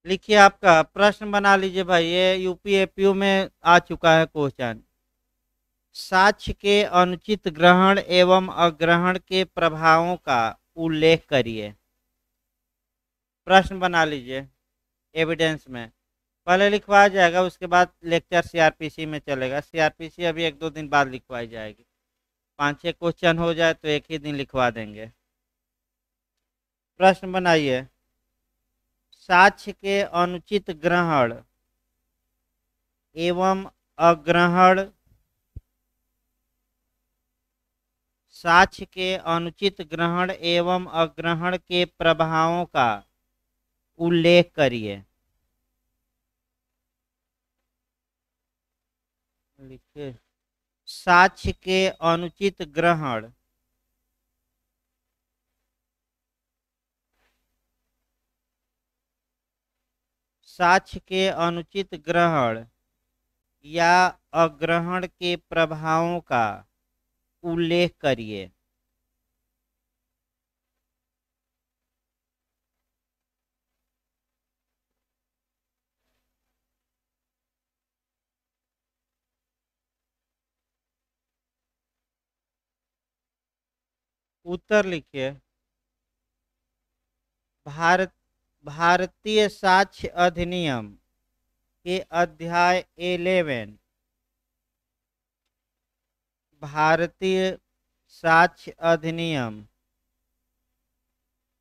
लिखिए, आपका प्रश्न बना लीजिए भाई, ये यूपी एपीयू में आ चुका है क्वेश्चन। साक्ष्य के अनुचित ग्रहण एवं अग्रहण के प्रभावों का उल्लेख करिए। प्रश्न बना लीजिए एविडेंस में। पहले लिखवाया जाएगा, उसके बाद लेक्चर सीआरपीसी में चलेगा। सीआरपीसी अभी एक दो दिन बाद लिखवाई जाएगी। 5-6 क्वेश्चन हो जाए तो एक ही दिन लिखवा देंगे। प्रश्न बनाइए। साक्ष्य के अनुचित ग्रहण एवं अग्रहण, साक्ष्य के अनुचित ग्रहण एवं अग्रहण के प्रभावों का उल्लेख करिए। लिखिए, साक्ष्य के अनुचित ग्रहण साक्ष्य के अनुचित ग्रहण या अग्रहण के प्रभावों का उल्लेख करिए। उत्तर लिखिए। भारत भारतीय साक्ष्य अधिनियम के अध्याय 11, भारतीय साक्ष्य अधिनियम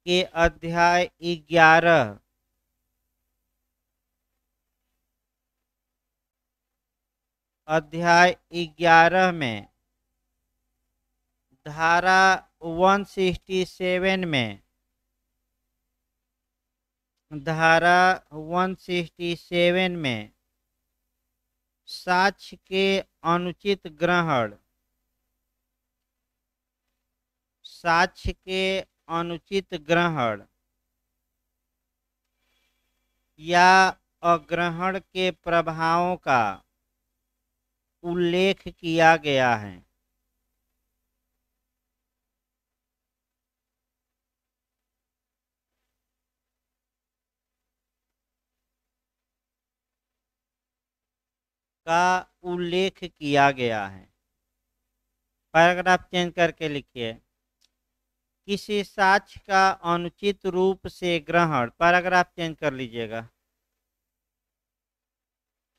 के अध्याय 11, अध्याय 11 में धारा 167 में, धारा 167 में साक्ष्य के अनुचित ग्रहण, साक्ष्य के अनुचित ग्रहण या अग्रहण के प्रभावों का उल्लेख किया गया है। का उल्लेख किया गया है। पैराग्राफ चेंज करके लिखिए। किसी साक्ष्य का अनुचित रूप से ग्रहण, पैराग्राफ चेंज कर लीजिएगा।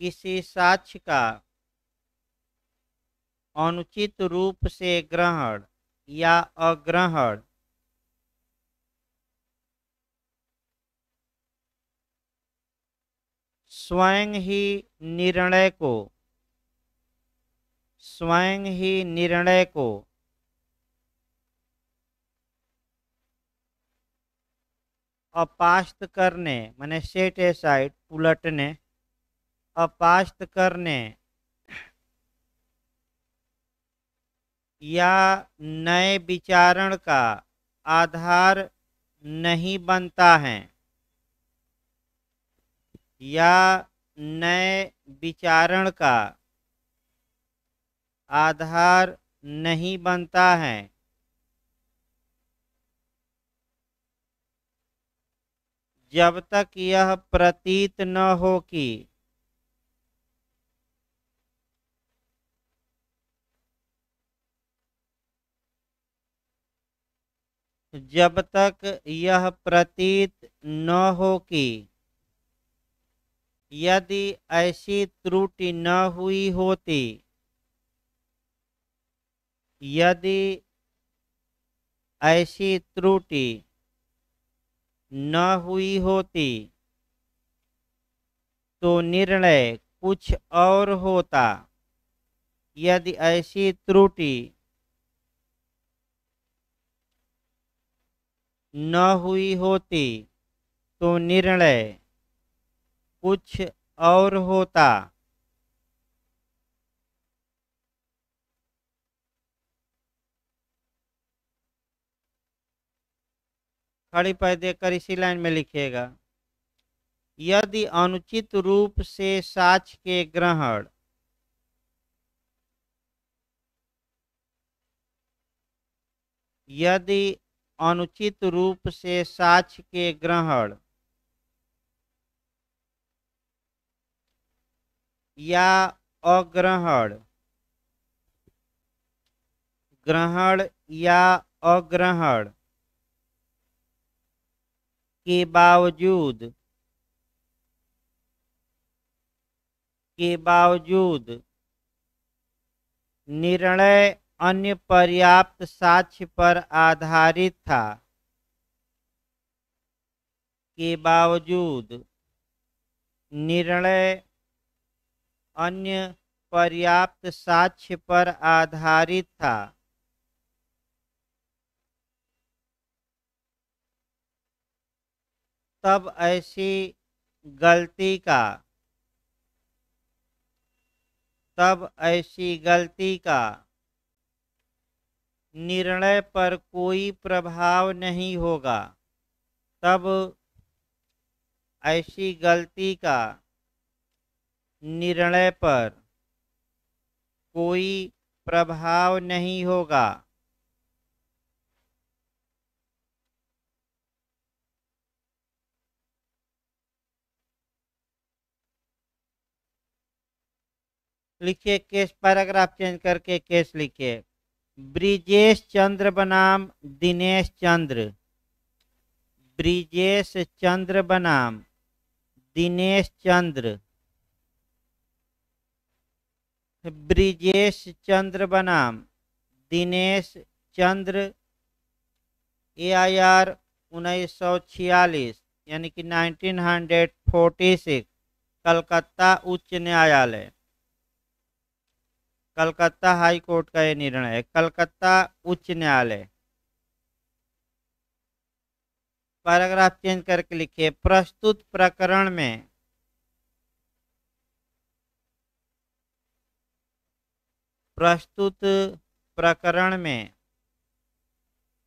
किसी साक्ष्य का अनुचित रूप से ग्रहण या अग्रहण स्वयं ही निर्णय को, स्वयं ही निर्णय को अपास्त करने, माने सेट एसाइड, उलटने, अपास्त करने या नए विचारण का आधार नहीं बनता है, या नए विचारण का आधार नहीं बनता है, जब तक यह प्रतीत न हो कि जब तक यह प्रतीत न हो कि यदि ऐसी त्रुटि न हुई होती, यदि ऐसी त्रुटि न हुई होती तो निर्णय कुछ और होता। यदि ऐसी त्रुटि न हुई होती तो निर्णय कुछ और होता। खड़ी पैर देकर इसी लाइन में लिखिएगा। यदि अनुचित रूप से साक्ष्य के ग्रहण, यदि अनुचित रूप से साक्ष्य के ग्रहण या अग्रहण, ग्रहण या अग्रहण के बावजूद, निर्णय अन्य पर्याप्त साक्ष्य पर आधारित था, के बावजूद निर्णय अन्य पर्याप्त साक्ष्य पर आधारित था, तब ऐसी गलती का, निर्णय पर कोई प्रभाव नहीं होगा, तब ऐसी गलती का निर्णय पर कोई प्रभाव नहीं होगा। लिखिए केस, पैराग्राफ चेंज करके केस लिखिए। ब्रिजेश चंद्र बनाम दिनेश चंद्र, ब्रिजेश चंद्र बनाम दिनेश चंद्र, ब्रिजेश चंद्र बनाम दिनेश चंद्र, AIR 1946 यानी कि 1946, कलकत्ता उच्च न्यायालय, कलकत्ता हाई कोर्ट का यह निर्णय है, कलकत्ता उच्च न्यायालय। पैराग्राफ चेंज करके लिखिए। प्रस्तुत प्रकरण में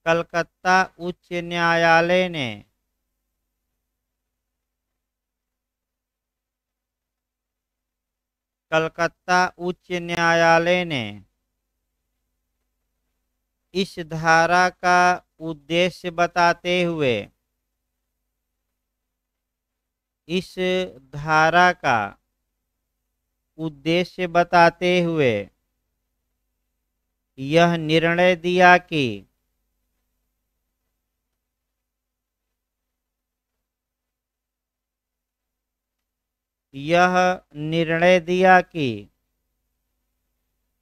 कलकत्ता उच्च न्यायालय ने इस धारा का उद्देश्य बताते हुए, इस धारा का उद्देश्य बताते हुए यह निर्णय दिया कि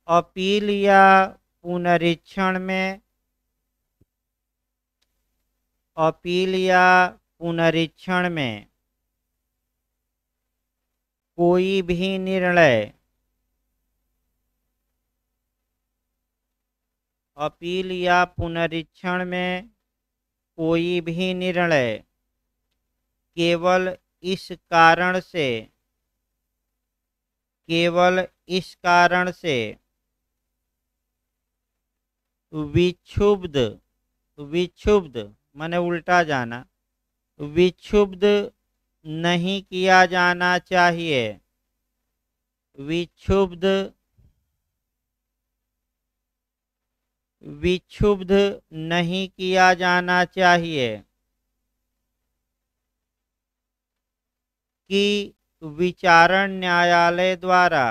अपील या पुनरीक्षण में कोई भी निर्णय, अपील या पुनरीक्षण में कोई भी निर्णय केवल इस कारण से विक्षुब्ध माने उल्टा जाना, विक्षुब्ध नहीं किया जाना चाहिए, विक्षुब्ध नहीं किया जाना चाहिए कि विचारण न्यायालय द्वारा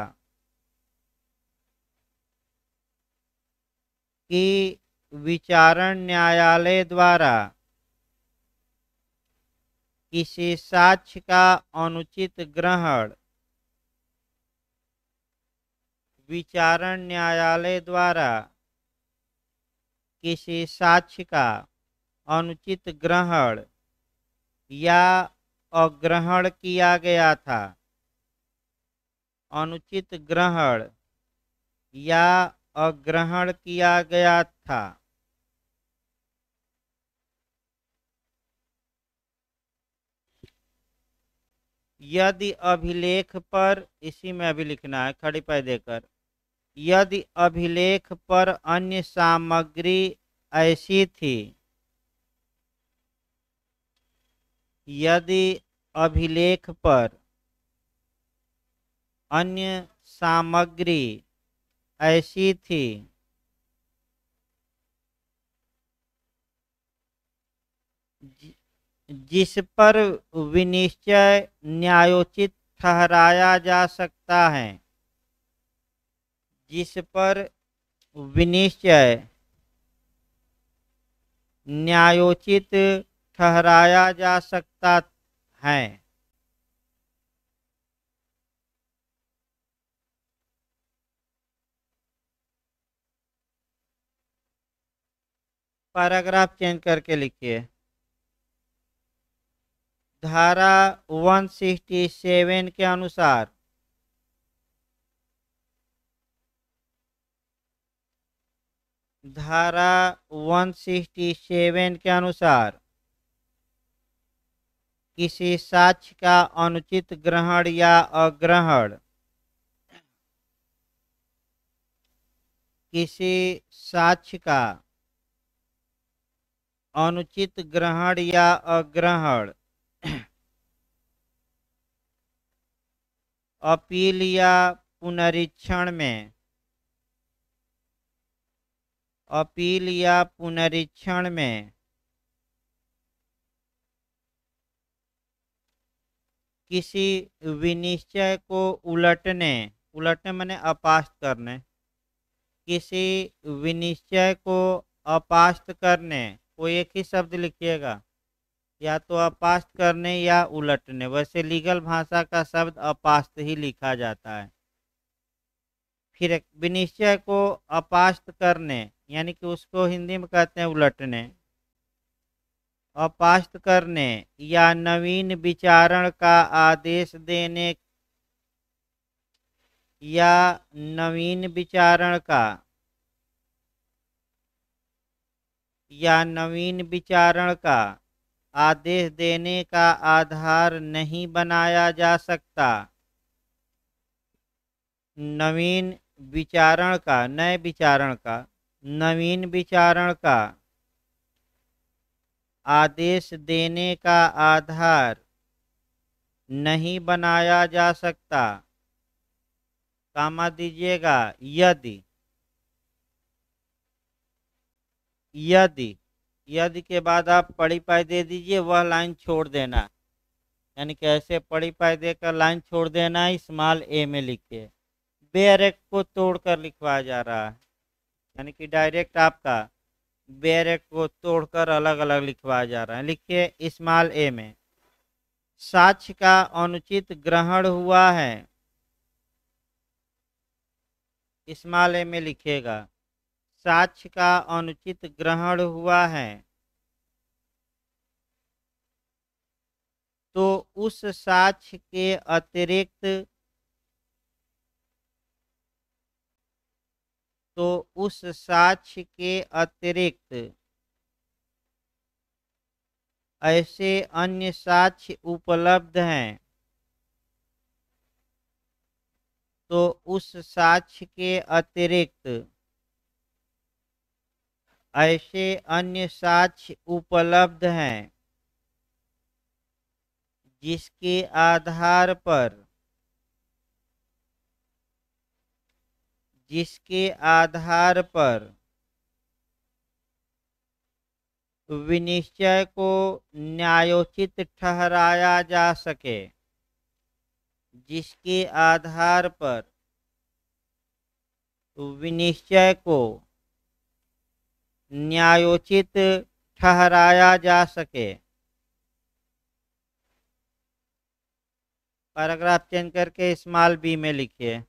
किसी साक्ष्य का अनुचित ग्रहण, विचारण न्यायालय द्वारा किसी साक्ष्य का अनुचित ग्रहण या अग्रहण किया गया था, अनुचित ग्रहण या अग्रहण किया गया था। यदि अभिलेख पर, इसी में अभी लिखना है खड़ी पै देकर, यदि अभिलेख पर अन्य सामग्री ऐसी थी, यदि अभिलेख पर अन्य सामग्री ऐसी थी जिस पर विनिश्चय न्यायोचित ठहराया जा सकता है, जिस पर विनिश्चय न्यायोचित ठहराया जा सकता है। पैराग्राफ चेंज करके लिखिए। धारा 167 के अनुसार धारा 167 के अनुसार किसी साक्ष्य का अनुचित ग्रहण या अग्रहण किसी साक्ष्य का अनुचित ग्रहण या अग्रहण अपील या पुनरीक्षण में किसी विनिश्चय को उलटने माने अपास्त करने, किसी विनिश्चय को अपास्त करने, कोई एक ही शब्द लिखिएगा, या तो अपास्त करने या उलटने। वैसे लीगल भाषा का शब्द अपास्त ही लिखा जाता है। फिर एक विनिश्चय को अपास्त करने, यानी कि उसको हिंदी में कहते हैं उलटने, अपास्त करने या नवीन विचारण का आदेश देने या नवीन विचारण का आदेश देने का आधार नहीं बनाया जा सकता। नवीन विचारण का आदेश देने का आधार नहीं बनाया जा सकता, कामा दीजिएगा, यदि के बाद आप पड़ी पाई दे दीजिए, वह लाइन छोड़ देना, यानी कि ऐसे पड़ी पाई देकर लाइन छोड़ देना, स्मॉल ए में लिखिए। बेयर एक्ट को तोड़कर लिखवाया जा रहा है, यानी कि डायरेक्ट आपका बेयर एक्ट को तोड़कर अलग अलग लिखवाया जा रहा है। लिखिए स्मॉल ए में, साक्ष्य का अनुचित ग्रहण हुआ है, स्मॉल ए में लिखिएगा, साक्ष्य का अनुचित ग्रहण हुआ है, तो उस साक्ष्य के अतिरिक्त ऐसे अन्य साक्ष्य उपलब्ध हैं, तो उस साक्ष्य के अतिरिक्त ऐसे अन्य साक्ष्य उपलब्ध हैं जिसके आधार पर विनिश्चय को न्यायोचित ठहराया जा सके, जिसके आधार पर विनिश्चय को न्यायोचित ठहराया जा सके। पैराग्राफ चेंज करके स्मॉल बी में लिखिए।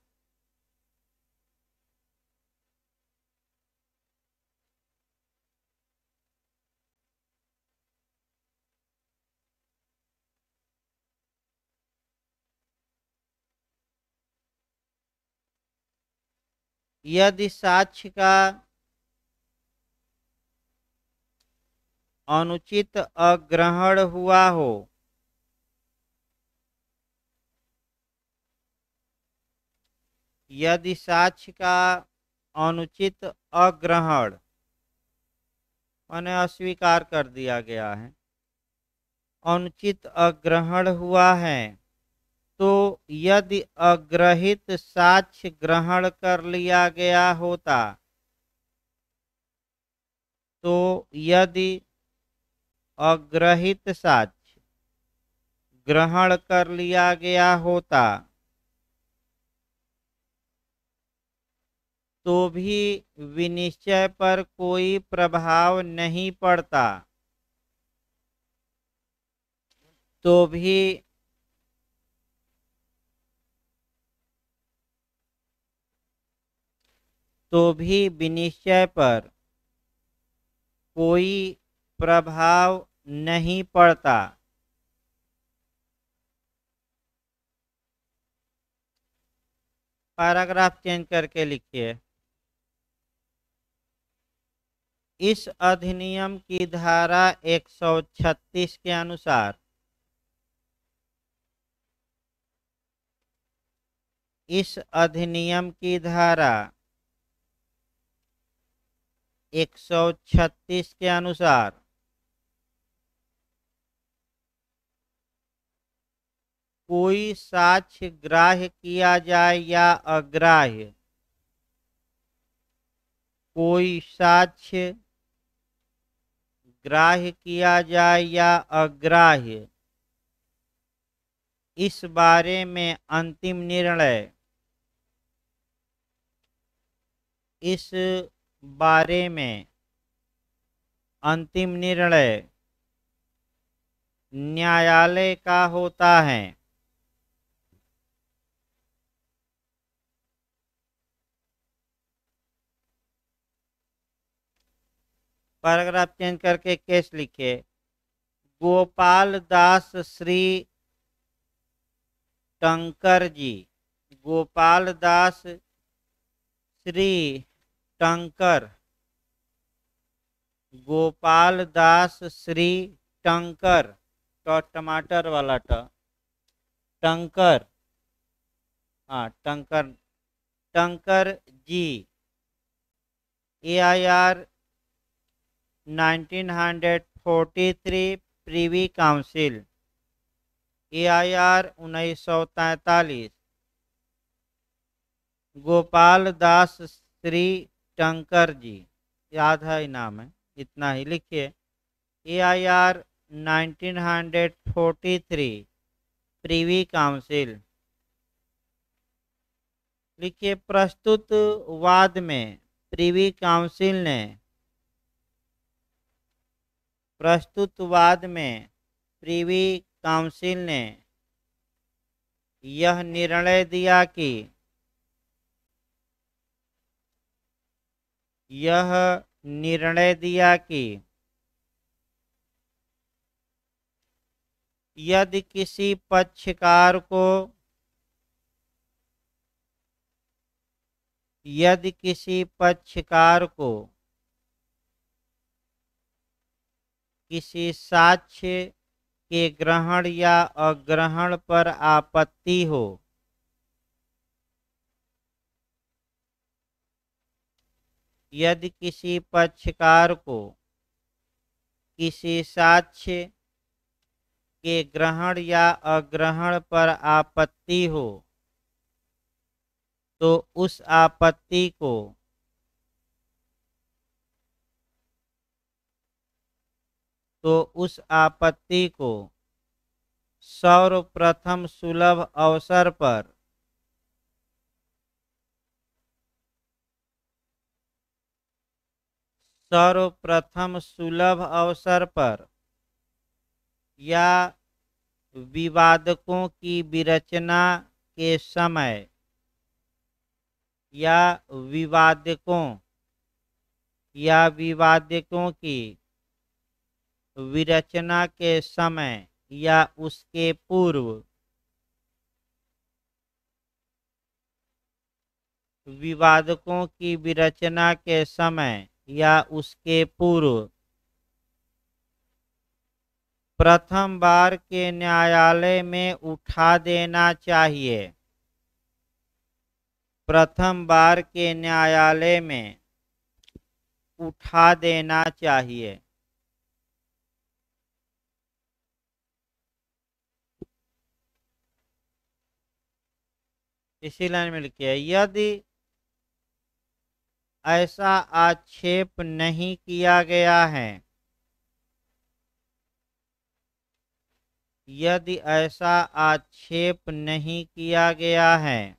यदि साक्ष्य का अनुचित अग्रहण हुआ हो, यदि साक्ष्य का अनुचित अग्रहण माने अस्वीकार कर दिया गया है, अनुचित अग्रहण हुआ है, तो यदि अग्रहित साक्ष्य ग्रहण कर लिया गया होता, तो यदि अग्रहित साक्ष्य ग्रहण कर लिया गया होता तो भी विनिश्चय पर कोई प्रभाव नहीं पड़ता, तो भी विनिश्चय पर कोई प्रभाव नहीं पड़ता। पैराग्राफ चेंज करके लिखिए। इस अधिनियम की धारा 136 के अनुसार इस अधिनियम की धारा 136 के अनुसार कोई साक्ष्य ग्राह्य किया जाए या अग्राह्य, कोई साक्ष्य ग्राह्य किया जाए या अग्राह्य, इस बारे में अंतिम निर्णय इस बारे में अंतिम निर्णय न्यायालय का होता है। पैराग्राफ चेंज करके केस लिखिए। गोपाल दास श्री टंकर जी, गोपाल दास श्री टंकर, गोपाल दास श्री टंकर, टमाटर वाला टंकर, हाँ Tankar, Tankar ji, AIR 1943 privy council, AIR 1943, Gopal Das Shri Tankar ji, याद है इनाम है, इतना ही लिखिए। AIR 1943 प्रीवी काउंसिल लिखिए। प्रस्तुत वाद में प्रीवी काउंसिल ने प्रीवी काउंसिल ने यह निर्णय दिया कि यदि किसी पक्षकार को किसी साक्ष्य के ग्रहण या अग्रहण पर आपत्ति हो, यदि किसी पक्षकार को किसी साक्ष्य के ग्रहण या अग्रहण पर आपत्ति हो, तो उस आपत्ति को सर्वप्रथम सुलभ अवसर पर या विवादकों की विरचना के समय या विवादकों की विरचना के समय या उसके पूर्व, विवादकों की विरचना के समय या उसके पूर्व प्रथम बार के न्यायालय में उठा देना चाहिए। प्रथम बार के न्यायालय में उठा देना चाहिए। इसी लाइन में लिखिए। यदि ऐसा आक्षेप नहीं किया गया है यदि ऐसा आक्षेप नहीं किया गया है,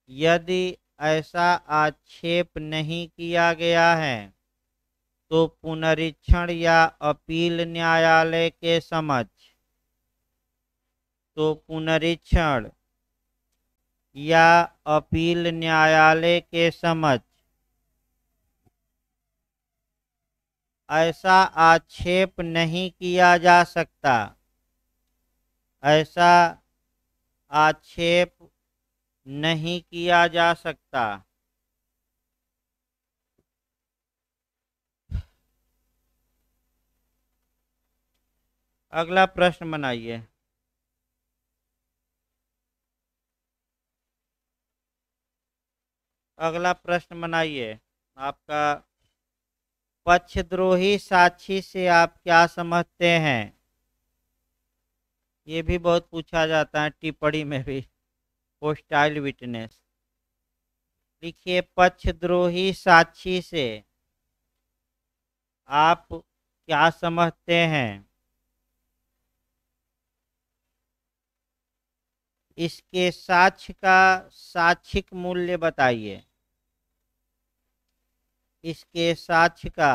यदि ऐसा आक्षेप नहीं किया गया है तो पुनरीक्षण या अपील न्यायालय के समक्ष, तो पुनरीक्षण या अपील न्यायालय के समक्ष ऐसा आक्षेप नहीं किया जा सकता, ऐसा आक्षेप नहीं किया जा सकता। अगला प्रश्न बनाइए। अगला प्रश्न बनाइए आपका, पक्षद्रोही साक्षी से आप क्या समझते हैं? ये भी बहुत पूछा जाता है टिप्पणी में भी। होस्टाइल विटनेस लिखिए, पक्षद्रोही साक्षी से आप क्या समझते हैं? इसके साक्ष्य का साक्षिक मूल्य बताइए। इसके साक्ष्य का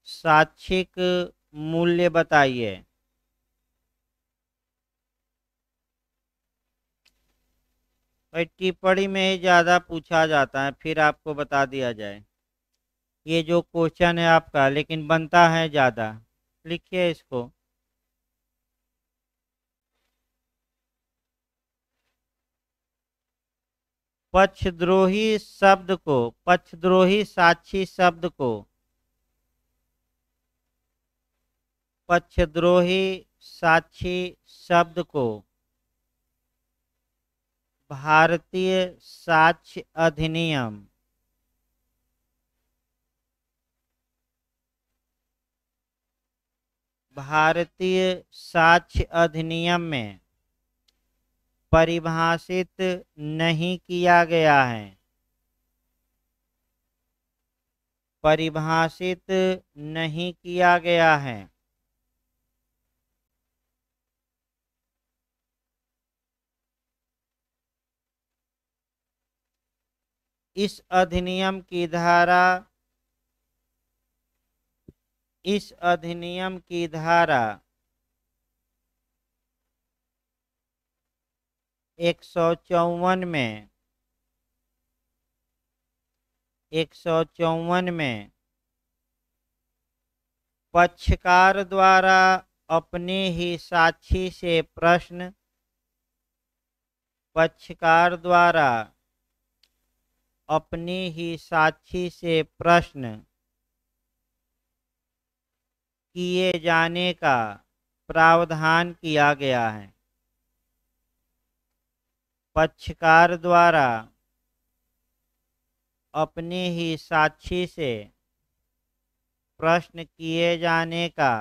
साक्षिक मूल्य बताइए। भाई टिप्पणी में ही ज़्यादा पूछा जाता है, फिर आपको बता दिया जाए। ये जो क्वेश्चन है आपका, लेकिन बनता है ज़्यादा। लिखिए इसको। पक्षद्रोही शब्द को, पक्षद्रोही साक्षी शब्द को, पक्षद्रोही साक्षी शब्द को भारतीय साक्ष्य अधिनियम, भारतीय साक्ष्य अधिनियम में परिभाषित नहीं किया गया है, परिभाषित नहीं किया गया है। इस अधिनियम की धारा, इस अधिनियम की धारा 154 में, 154 में पक्षकार द्वारा अपने ही साक्षी से प्रश्न, पक्षकार द्वारा अपने ही साक्षी से प्रश्न किए जाने का प्रावधान किया गया है। पक्षकार द्वारा अपने ही साक्षी से प्रश्न किए जाने का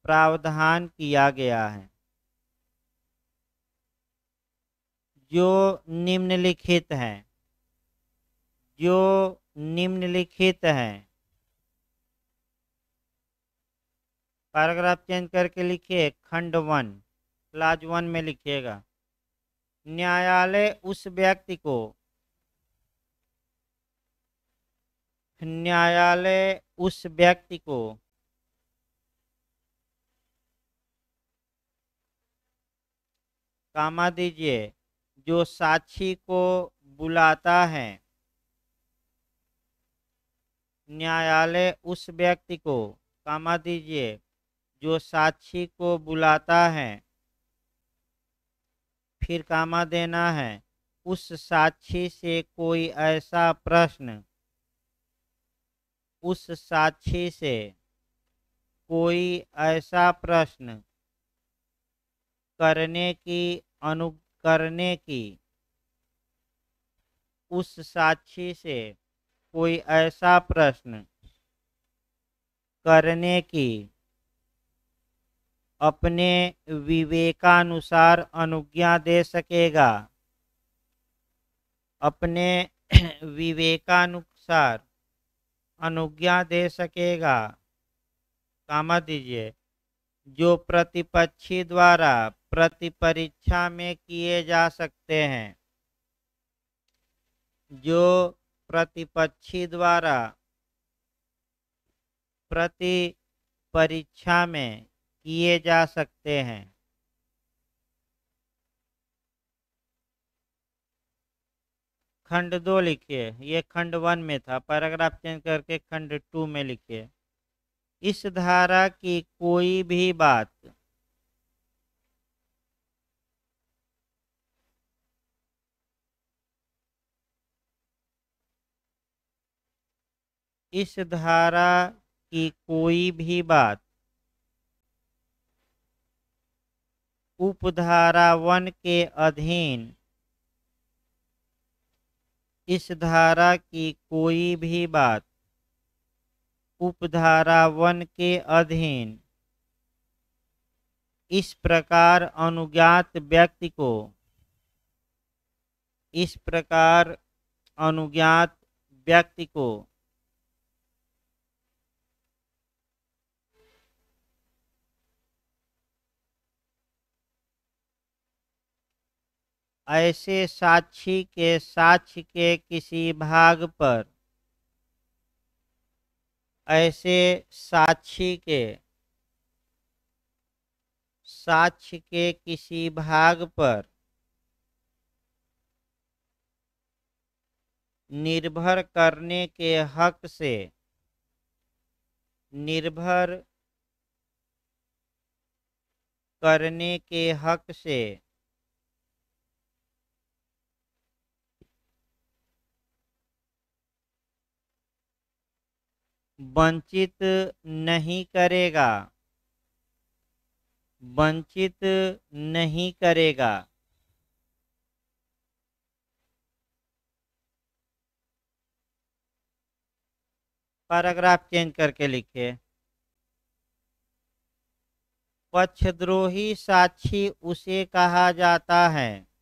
प्रावधान किया गया है। जो निम्नलिखित है, जो निम्नलिखित है, पैराग्राफ चेंज करके लिखिए। खंड 1 क्लास 1 में लिखिएगा, न्यायालय उस व्यक्ति को, न्यायालय उस व्यक्ति को कामा दीजिए जो साक्षी को बुलाता है, न्यायालय उस व्यक्ति को कामा दीजिए जो साक्षी को बुलाता है, फिर कामा देना है, उस साक्षी से कोई ऐसा प्रश्न, उस साक्षी से कोई ऐसा प्रश्न करने की करने की, उस साक्षी से कोई ऐसा प्रश्न करने की अपने विवेकानुसार अनुज्ञा दे सकेगा, अपने विवेकानुसार अनुज्ञा दे सकेगा, कामा दीजिए, जो प्रतिपक्षी द्वारा प्रतिपरीक्षा में किए जा सकते हैं, जो प्रतिपक्षी द्वारा प्रति परीक्षा में किए जा सकते हैं। खंड 2 लिखिए, ये खंड 1 में था, पैराग्राफ चेंज करके खंड 2 में लिखिए। इस धारा की कोई भी बात इस धारा की कोई भी बात उपधारा 1 के अधीन इस धारा की कोई भी बात उपधारा 1 के अधीन इस प्रकार अनुज्ञात व्यक्ति को इस प्रकार अनुज्ञात व्यक्ति को ऐसे साक्षी के साक्ष्य के किसी भाग पर ऐसे साक्षी के साक्ष्य के किसी भाग पर निर्भर करने के हक से निर्भर करने के हक से वंचित नहीं करेगा, वंचित नहीं करेगा। पैराग्राफ चेंज करके लिखिए। पक्षद्रोही साक्षी उसे कहा जाता है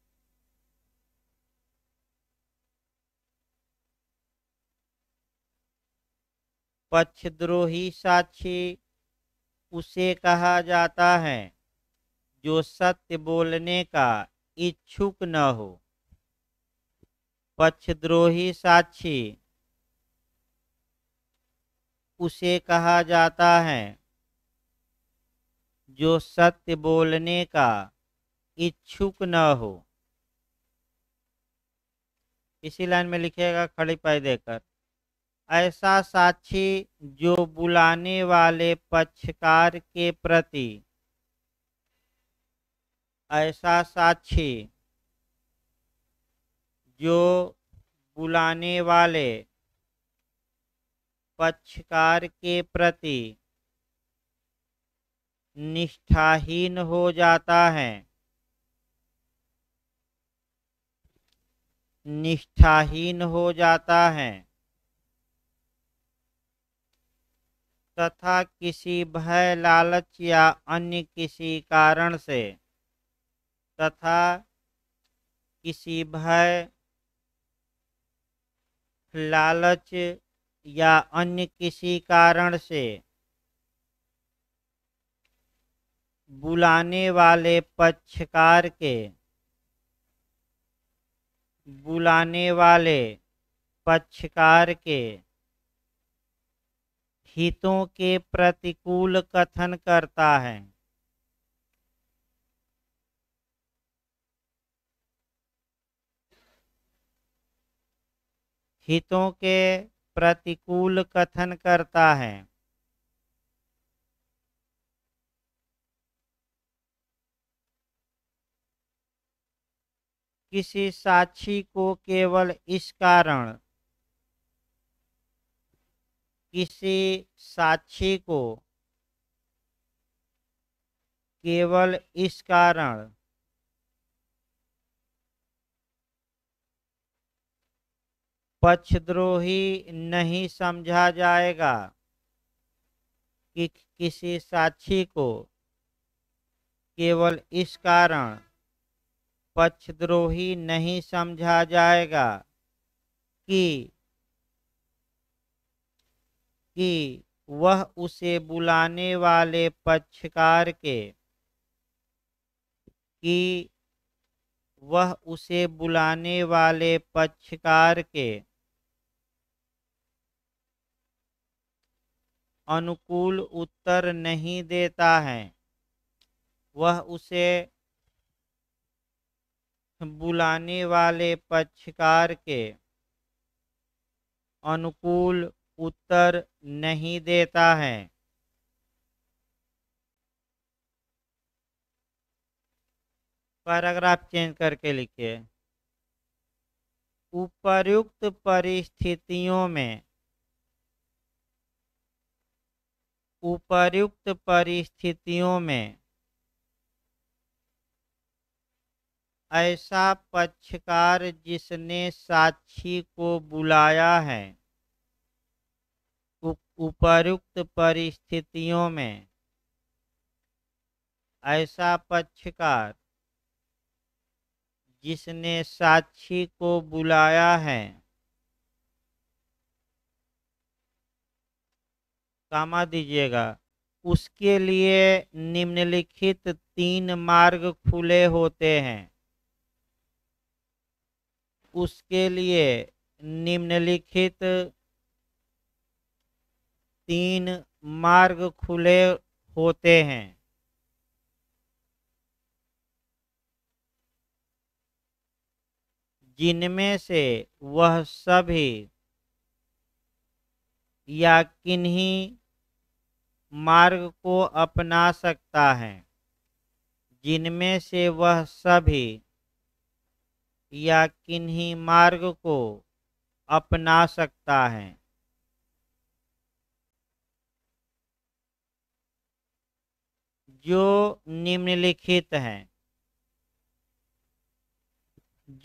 पक्षद्रोही साक्षी उसे कहा जाता है जो सत्य बोलने का इच्छुक न हो। पक्षद्रोही साक्षी उसे कहा जाता है जो सत्य बोलने का इच्छुक न हो। इसी लाइन में लिखिएगा खड़ी पाई देकर। ऐसा साक्षी जो बुलाने वाले पक्षकार के प्रति ऐसा साक्षी जो बुलाने वाले पक्षकार के प्रति निष्ठाहीन हो जाता है निष्ठाहीन हो जाता है तथा किसी भय लालच या अन्य किसी कारण से तथा किसी भय लालच या अन्य किसी कारण से बुलाने वाले पक्षकार के बुलाने वाले पक्षकार के हितों के प्रतिकूल कथन करता है। हितों के प्रतिकूल कथन करता है। किसी साक्षी को केवल इस कारण किसी साक्षी को केवल इस कारण पक्षद्रोही नहीं समझा जाएगा कि किसी साक्षी को केवल इस कारण पक्षद्रोही नहीं समझा जाएगा कि कि वह उसे बुलाने वाले पक्षकार के कि वह उसे बुलाने वाले पक्षकार के अनुकूल उत्तर नहीं देता है। वह उसे बुलाने वाले पक्षकार के अनुकूल उत्तर नहीं देता है। पैराग्राफ चेंज करके लिखिए। उपर्युक्त परिस्थितियों में उपर्युक्त परिस्थितियों में ऐसा पक्षकार जिसने साक्षी को बुलाया है। उपर्युक्त परिस्थितियों में ऐसा पक्षकार जिसने साक्षी को बुलाया है, कामा दीजिएगा, उसके लिए निम्नलिखित 3 मार्ग खुले होते हैं। उसके लिए निम्नलिखित 3 मार्ग खुले होते हैं। जिनमें से वह सभी या किन्हीं मार्ग को अपना सकता है। जिनमें से वह सभी या किन्हीं मार्ग को अपना सकता है। जो निम्नलिखित हैं।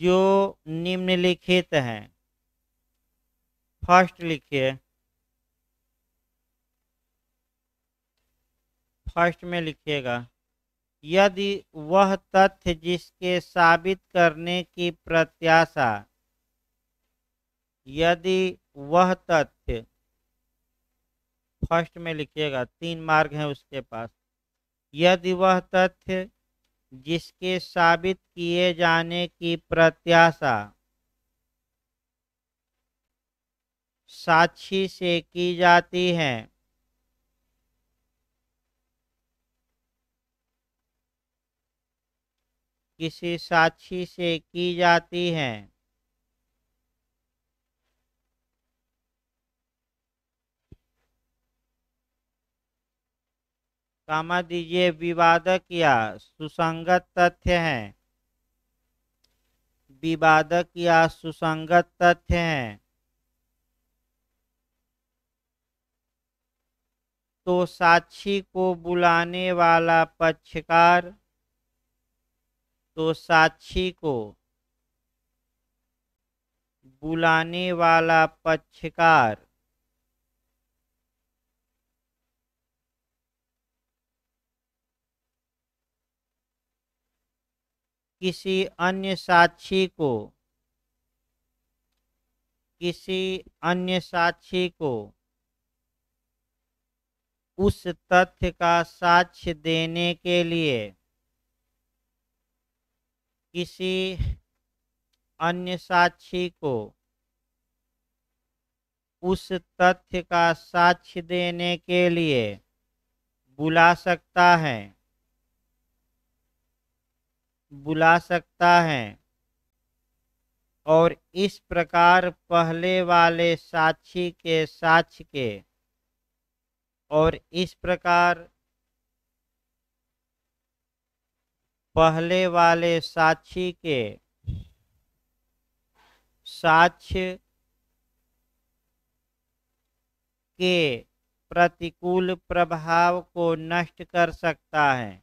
जो निम्नलिखित हैं। फर्स्ट लिखिए। फर्स्ट में लिखिएगा, यदि वह तथ्य जिसके साबित करने की प्रत्याशा यदि वह तथ्य, फर्स्ट में लिखिएगा, 3 मार्ग हैं उसके पास। यदि वह तथ्य जिसके साबित किए जाने की प्रत्याशा साक्षी से की जाती है, किसी साक्षी से की जाती है, कामा दीजिए, विवादक या सुसंगत तथ्य हैं। विवादक या सुसंगत तथ्य हैं, तो साक्षी को बुलाने वाला पक्षकार तो साक्षी को बुलाने वाला पक्षकार किसी अन्य साक्षी को उस तथ्य का साक्ष्य देने के लिए किसी अन्य साक्षी को उस तथ्य का साक्ष्य देने के लिए बुला सकता है और इस प्रकार पहले वाले साक्षी के साक्ष्य के और इस प्रकार पहले वाले साक्षी के साक्ष्य के प्रतिकूल प्रभाव को नष्ट कर सकता है।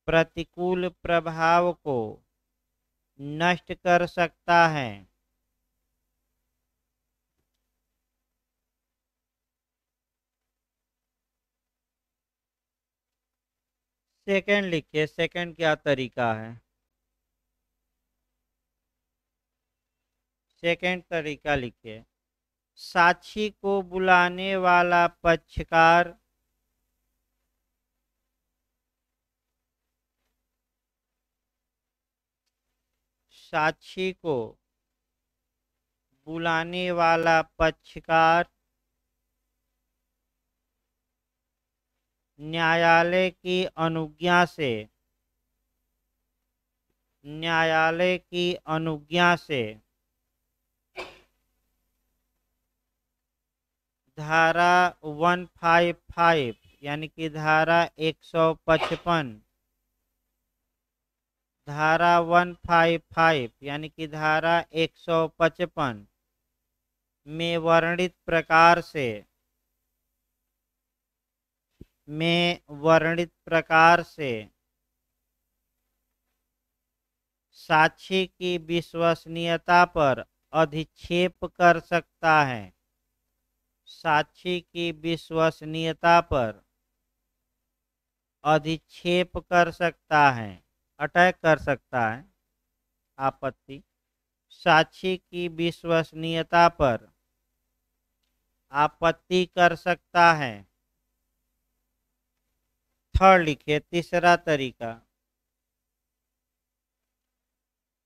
प्रतिकूल प्रभाव को नष्ट कर सकता है। सेकंड लिखिए, सेकंड क्या तरीका है। सेकंड तरीका लिखिए, साक्षी को बुलाने वाला पक्षकार साक्षी को बुलाने वाला पक्षकार न्यायालय की अनुज्ञा से धारा 155 यानी कि धारा 155 धारा 155 यानी कि धारा 155 में वर्णित प्रकार से साक्षी की विश्वसनीयता पर अधिक्षेप कर सकता है। साक्षी की विश्वसनीयता पर अधिक्षेप कर सकता है, अटैक कर सकता है, आपत्ति। साक्षी की विश्वसनीयता पर आपत्ति कर सकता है। थर्ड लिखिए, तीसरा तरीका,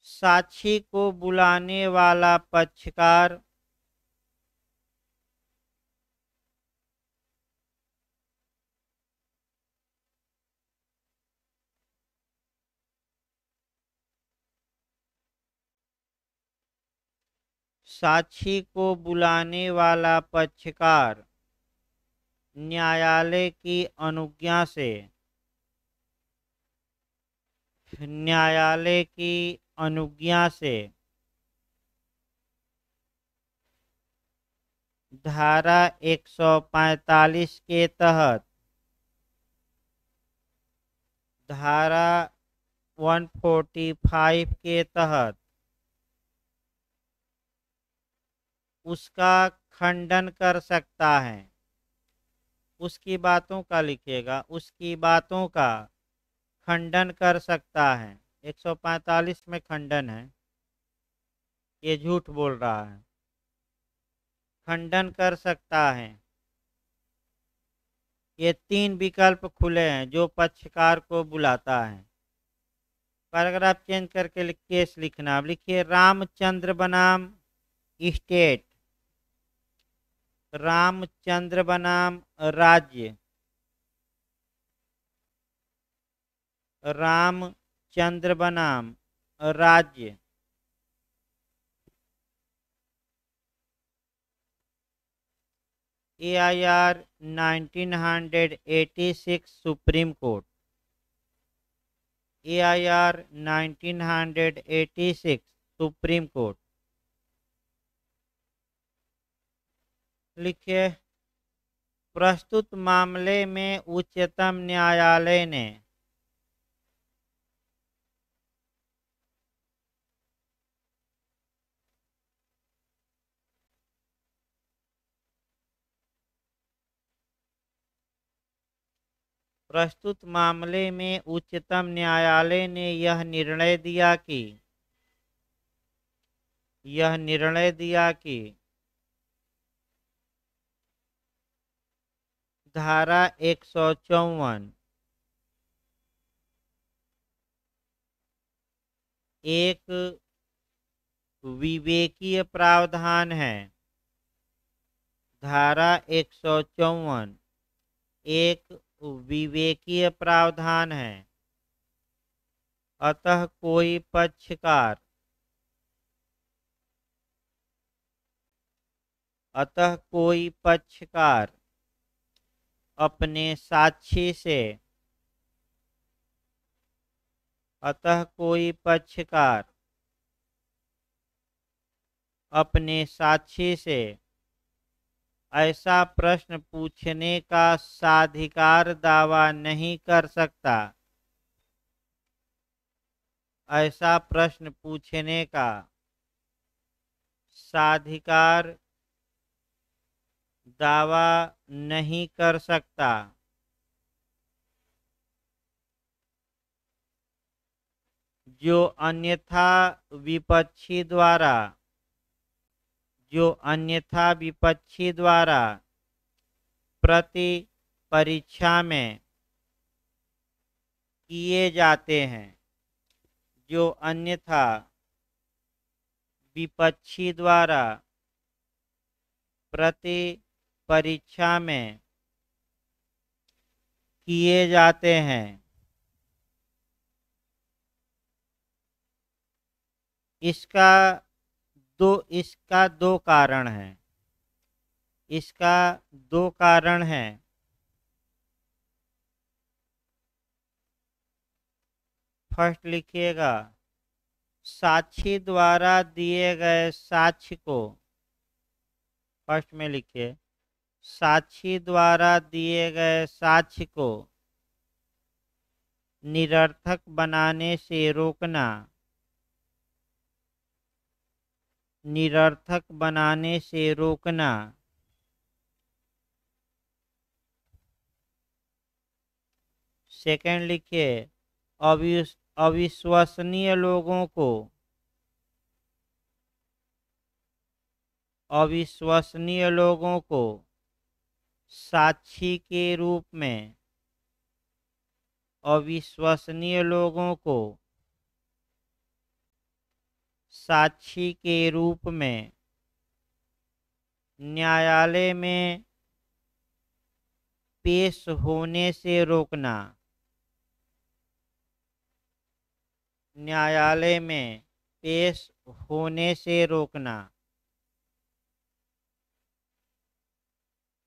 साक्षी को बुलाने वाला पक्षकार साक्षी को बुलाने वाला पक्षकार न्यायालय की अनुज्ञा से धारा 145 के तहत धारा 145 के तहत उसका खंडन कर सकता है। उसकी बातों का लिखिएगा, उसकी बातों का खंडन कर सकता है। 145 में खंडन है, ये झूठ बोल रहा है, खंडन कर सकता है। ये 3 विकल्प खुले हैं जो पक्षकार को बुलाता है। पैराग्राफ चेंज करके केस लिखना। अब लिखिए, रामचंद्र बनाम स्टेट, रामचंद्र बनाम राज्य, रामचंद्र बनाम राज्य। AIR 1986 supreme court, AIR 1986 supreme court. लिखिए, प्रस्तुत मामले में उच्चतम न्यायालय ने उच्चतम न्यायालय ने यह निर्णय दिया कि धारा 154 एक विवेकीय प्रावधान है। धारा 154 एक विवेकीय प्रावधान है। अतः कोई पक्षकार अपने साक्षी से ऐसा प्रश्न पूछने का साधिकार दावा नहीं कर सकता। ऐसा प्रश्न पूछने का साधिकार दावा नहीं कर सकता जो अन्यथा विपक्षी द्वारा जो अन्यथा विपक्षी द्वारा प्रति परीक्षा में किए जाते हैं, जो अन्यथा विपक्षी द्वारा प्रति परीक्षा में किए जाते हैं। इसका दो कारण है। इसका दो कारण है। फर्स्ट लिखिएगा, साक्षी द्वारा दिए गए साक्ष्य को, फर्स्ट में लिखिए, साक्षी द्वारा दिए गए साक्ष्य को निरर्थक बनाने से रोकना, निरर्थक बनाने से रोकना। सेकंड लिखिए, अविश्वसनीय लोगों को, अविश्वसनीय लोगों को साक्षी के रूप में, अविश्वसनीय लोगों को साक्षी के रूप में न्यायालय में पेश होने से रोकना, न्यायालय में पेश होने से रोकना।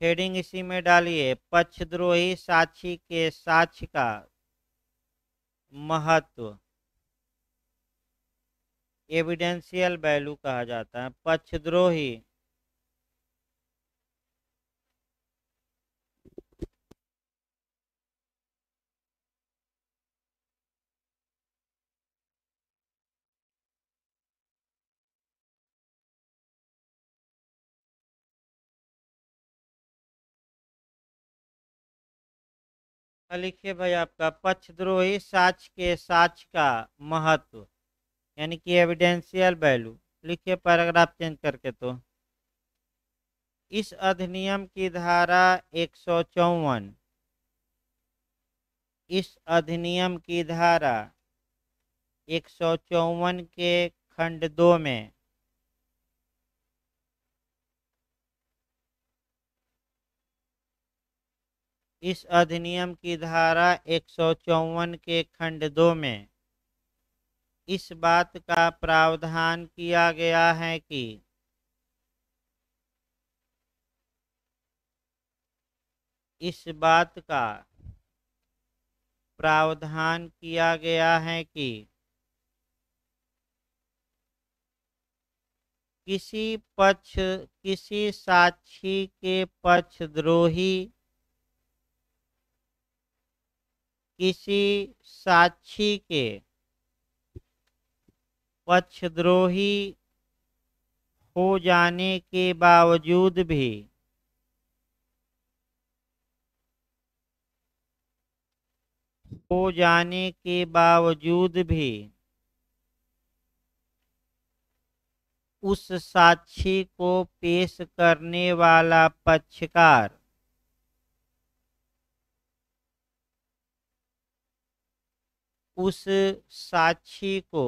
हेडिंग इसी में डालिए, पक्षद्रोही साक्षी के साक्ष्य का महत्व, एविडेंशियल वैल्यू कहा जाता है। पक्षद्रोही लिखिए भाई, आपका पक्षद्रोही साक्ष्य के साक्ष्य का महत्व यानी कि एविडेंशियल वैल्यू। लिखिए पैराग्राफ चेंज करके। तो इस अधिनियम की धारा 154, इस अधिनियम की धारा 154 के खंड 2 में इस अधिनियम की धारा 154 के खंड 2 में इस बात का प्रावधान किया गया है कि इस बात का प्रावधान किया गया है कि किसी साक्षी के पक्षद्रोही, किसी साक्षी के पक्षद्रोही हो जाने के बावजूद भी उस साक्षी को पेश करने वाला पक्षकार उस साक्षी को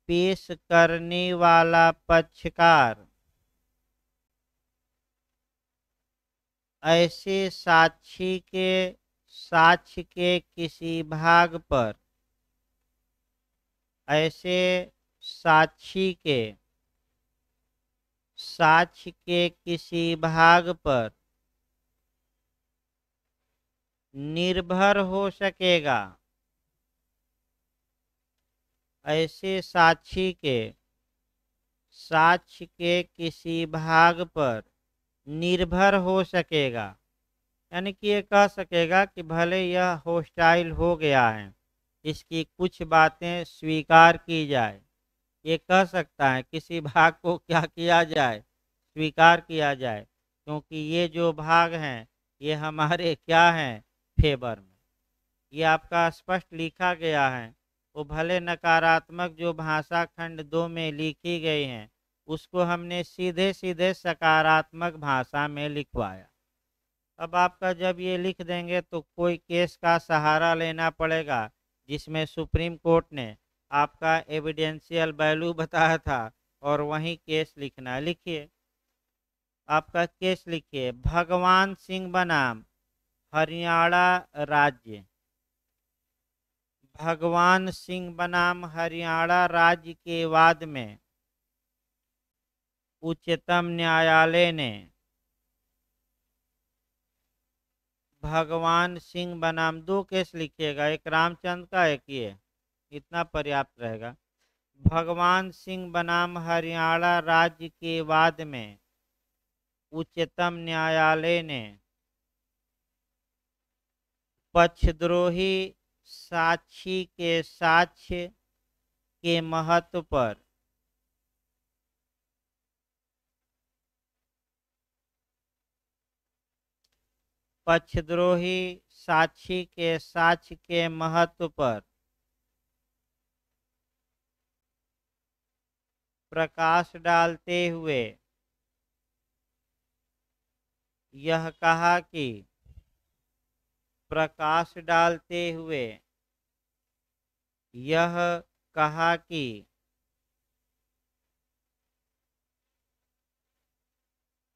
पेश करने वाला पक्षकार ऐसे साक्षी के साक्ष्य के किसी भाग पर, ऐसे साक्षी के साक्ष्य के किसी भाग पर निर्भर हो सकेगा, ऐसे साक्षी के साक्ष्य के किसी भाग पर निर्भर हो सकेगा। यानी कि ये कह सकेगा कि भले यह होस्टाइल हो गया है, इसकी कुछ बातें स्वीकार की जाए, ये कह सकता है किसी भाग को क्या किया जाए, स्वीकार किया जाए, क्योंकि ये जो भाग हैं ये हमारे क्या हैं, फेवर में। ये आपका स्पष्ट लिखा गया है। वो भले नकारात्मक जो भाषा खंड 2 में लिखी गई हैं उसको हमने सीधे सीधे सकारात्मक भाषा में लिखवाया। अब आपका जब ये लिख देंगे तो कोई केस का सहारा लेना पड़ेगा जिसमें सुप्रीम कोर्ट ने आपका एविडेंशियल वैल्यू बताया था और वही केस लिखना है। लिखिए, आपका केस लिखिए। भगवान सिंह बनाम हरियाणा राज्य। भगवान सिंह बनाम हरियाणा राज्य के वाद में उच्चतम न्यायालय ने भगवान सिंह बनाम, दो केस लिखिएगा, एक रामचंद्र का एक ये, इतना पर्याप्त रहेगा। भगवान सिंह बनाम हरियाणा राज्य के वाद में उच्चतम न्यायालय ने पक्षद्रोही साक्षी के साक्ष्य के महत्व पर पक्षद्रोही साक्षी के साक्ष्य के महत्व पर प्रकाश डालते हुए यह कहा कि प्रकाश डालते हुए यह कहा कि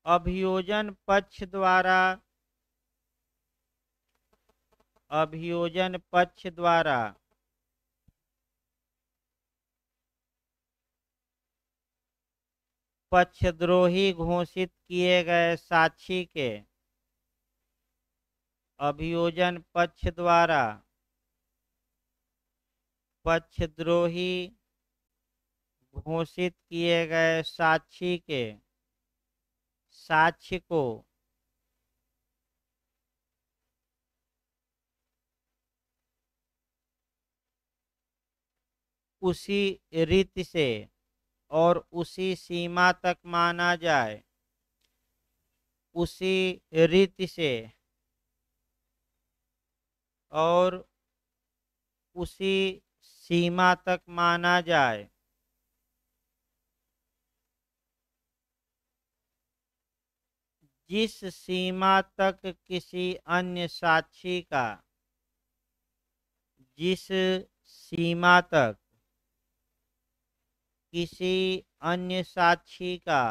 अभियोजन पक्ष द्वारा पक्षद्रोही घोषित किए गए साक्षी के अभियोजन पक्ष द्वारा पक्षद्रोही घोषित किए गए साक्षी के साक्ष्य को उसी रीति से और उसी सीमा तक माना जाए, उसी रीति से और उसी सीमा तक माना जाए जिस सीमा तक किसी अन्य साक्षी का जिस सीमा तक किसी अन्य साक्षी का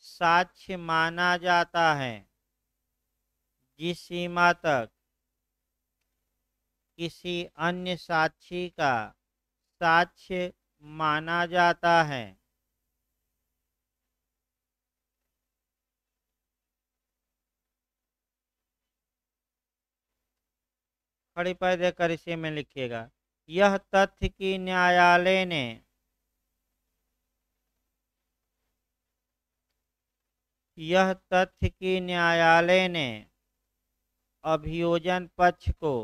साक्ष्य माना जाता है, जिस सीमा तक किसी अन्य साक्षी का साक्ष्य माना जाता है, खड़ी पैर देकर इसे में लिखिएगा। यह तथ्य कि न्यायालय ने अभियोजन पक्ष को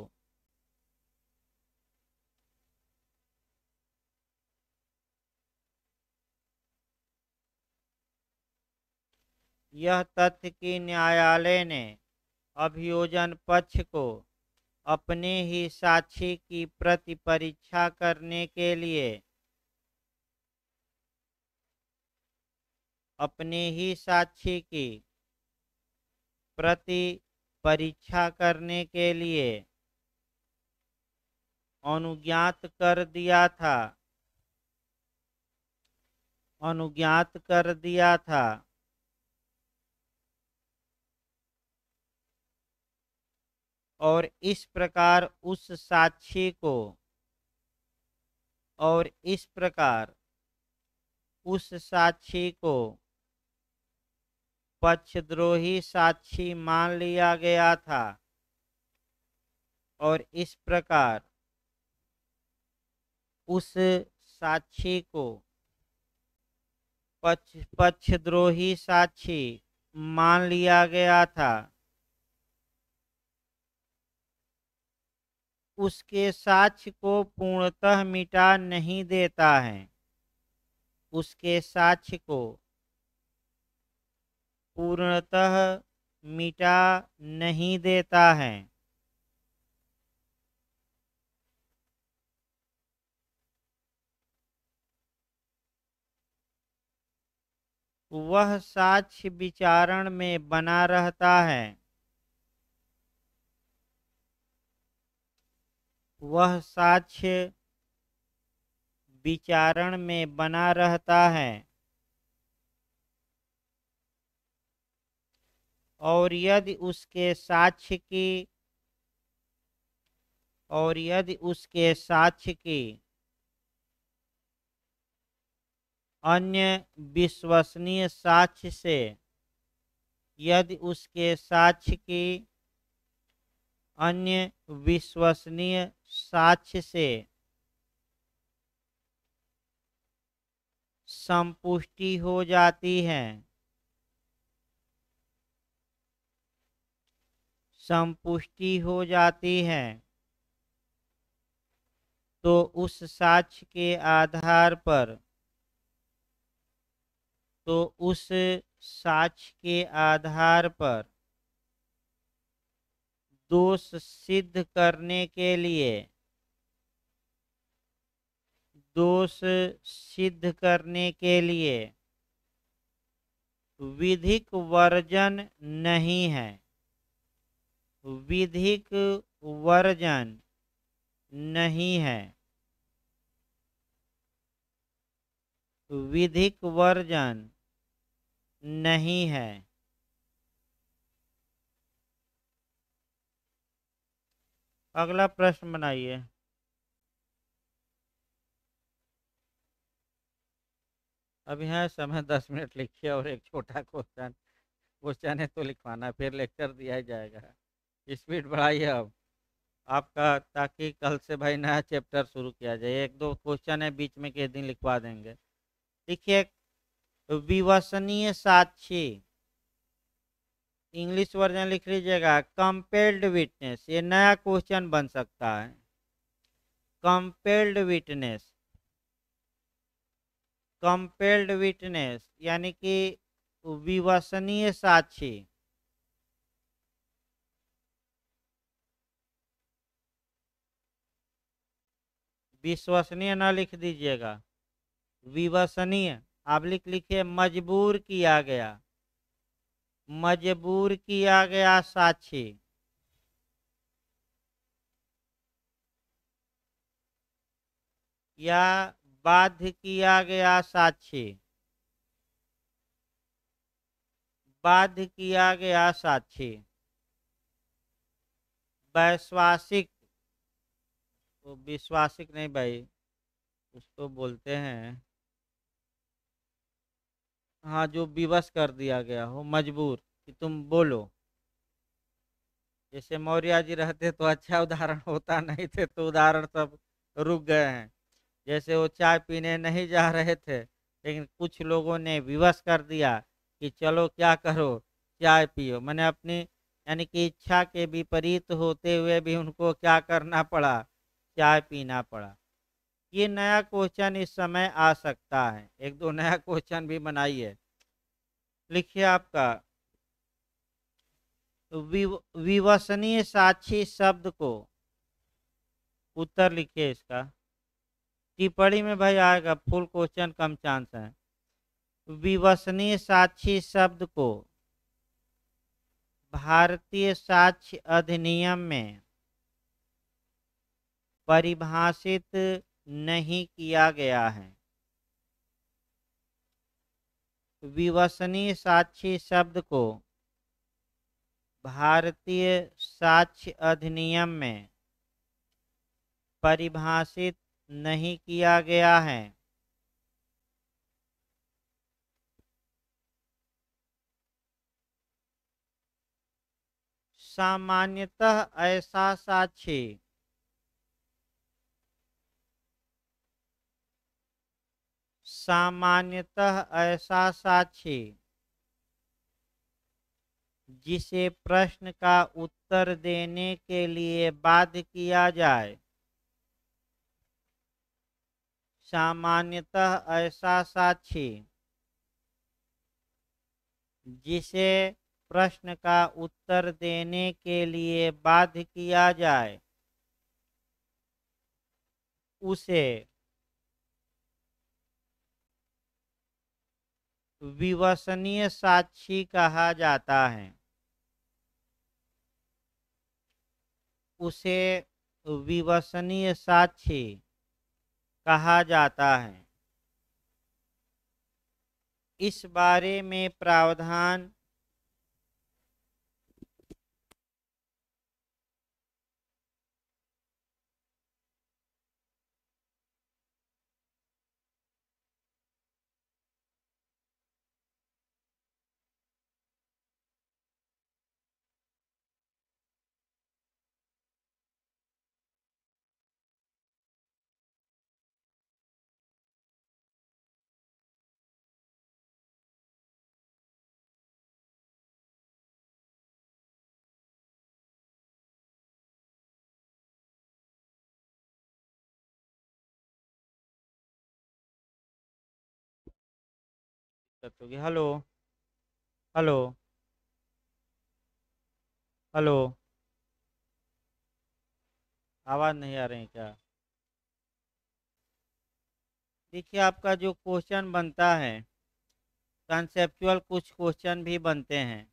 यह तथ्य कि न्यायालय ने अभियोजन पक्ष को अपने ही साक्षी की प्रति परीक्षा करने के लिए अपने ही साक्षी की प्रति परीक्षा करने के लिए अनुज्ञात कर दिया था और इस प्रकार उस साक्षी को पक्षद्रोही साक्षी मान लिया गया था और इस प्रकार उस साक्षी को पक्षद्रोही साक्षी मान लिया गया था, उसके साक्ष्य को पूर्णतः मिटा नहीं देता है, उसके साक्ष्य को पूर्णतः मिटा नहीं देता है। वह साक्ष्य विचारण में बना रहता है। वह साक्ष्य विचारण में बना रहता है और यदि उसके साक्ष्य की अन्य विश्वसनीय साक्ष्य से यदि उसके साक्ष्य की अन्य विश्वसनीय साक्ष्य से संपुष्टि हो जाती है तो उस साक्ष्य के आधार पर दोष सिद्ध करने के लिए विधिक वर्जन नहीं है। विधिक वर्जन नहीं है। विधिक वर्जन नहीं है। अगला प्रश्न बनाइए। अभी है समय 10 मिनट लिखिए और एक छोटा क्वेश्चन है तो लिखवाना, फिर लेक्चर दिया ही जाएगा। स्पीड बढ़ाइए अब आपका, ताकि कल से भाई नया चैप्टर शुरू किया जाए। एक दो क्वेश्चन है बीच में, के दिन लिखवा देंगे। देखिए, विवसनीय साक्ष्य, इंग्लिश वर्जन लिख लीजिएगा, कंपेल्ड विटनेस। ये नया क्वेश्चन बन सकता है। कंपेल्ड विटनेस यानी कि विवसनीय साक्षी। विश्वसनीय ना लिख दीजिएगा, विवसनीय आप लिखिए मजबूर किया गया साक्षी या बाध्य किया गया साक्षी। वैश्वासिक, तो विश्वासिक नहीं भाई, उसको बोलते हैं, हाँ, जो विवश कर दिया गया हो, मजबूर कि तुम बोलो। जैसे मौर्य जी रहते तो अच्छा उदाहरण होता, नहीं थे तो उदाहरण सब रुक गए हैं। जैसे वो चाय पीने नहीं जा रहे थे, लेकिन कुछ लोगों ने विवश कर दिया कि चलो क्या करो, चाय पियो। मैंने अपनी यानी कि इच्छा के विपरीत होते हुए भी उनको क्या करना पड़ा, चाय पीना पड़ा। ये नया क्वेश्चन इस समय आ सकता है, एक दो नया क्वेश्चन भी बनाइए। लिखिए आपका विवसनीय साक्षी शब्द को, उत्तर लिखिए इसका। टिप्पणी में भाई आएगा, फुल क्वेश्चन कम चांस है। विवसनीय साक्षी शब्द को भारतीय साक्ष्य अधिनियम में परिभाषित नहीं किया गया है। विवसनीय साक्षी शब्द को भारतीय साक्ष्य अधिनियम में परिभाषित नहीं किया गया है। सामान्यतः ऐसा साक्षी जिसे प्रश्न का उत्तर देने के लिए बाध्य किया जाए, सामान्यतः ऐसा साक्षी जिसे प्रश्न का उत्तर देने के लिए बाध्य किया जाए, उसे विवसनीय साक्षी कहा जाता है, उसे विवसनीय साक्षी कहा जाता है। इस बारे में प्रावधान होगी। हेलो, हेलो, हेलो, आवाज नहीं आ रही क्या? देखिए, आपका जो क्वेश्चन बनता है, कंसेप्चुअल कुछ क्वेश्चन भी बनते हैं।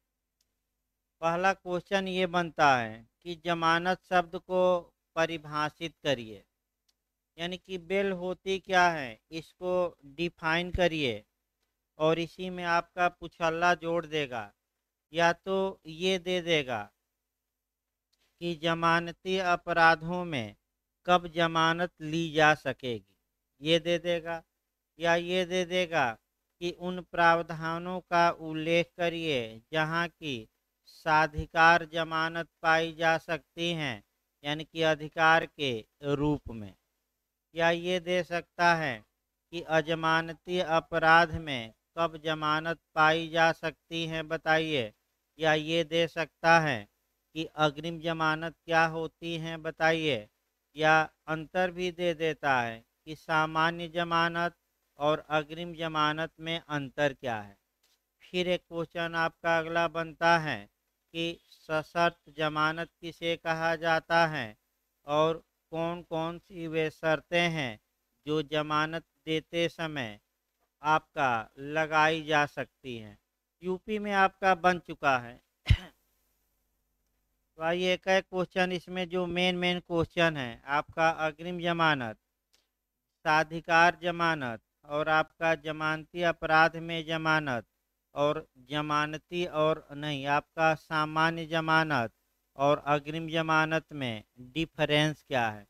पहला क्वेश्चन ये बनता है कि जमानत शब्द को परिभाषित करिए, यानी कि बेल होती क्या है इसको डिफाइन करिए, और इसी में आपका पुछल्ला जोड़ देगा, या तो ये दे देगा कि जमानती अपराधों में कब जमानत ली जा सकेगी, ये दे देगा, या ये दे देगा कि उन प्रावधानों का उल्लेख करिए जहाँ की साधिकार जमानत पाई जा सकती हैं, यानी कि अधिकार के रूप में, या ये दे सकता है कि अजमानती अपराध में कब जमानत पाई जा सकती है बताइए, या ये दे सकता है कि अग्रिम जमानत क्या होती है बताइए, या अंतर भी दे देता है कि सामान्य जमानत और अग्रिम जमानत में अंतर क्या है। फिर एक क्वेश्चन आपका अगला बनता है कि सशर्त जमानत किसे कहा जाता है, और कौन कौन सी वे शर्तें हैं जो जमानत देते समय आपका लगाई जा सकती हैं। यूपी में आपका बन चुका है। तो आइए एक एक क्वेश्चन, इसमें जो मेन क्वेश्चन है आपका अग्रिम जमानत, साधिकार जमानत, और आपका जमानती अपराध में जमानत, और जमानती और नहीं आपका सामान्य जमानत और अग्रिम जमानत में डिफरेंस क्या है।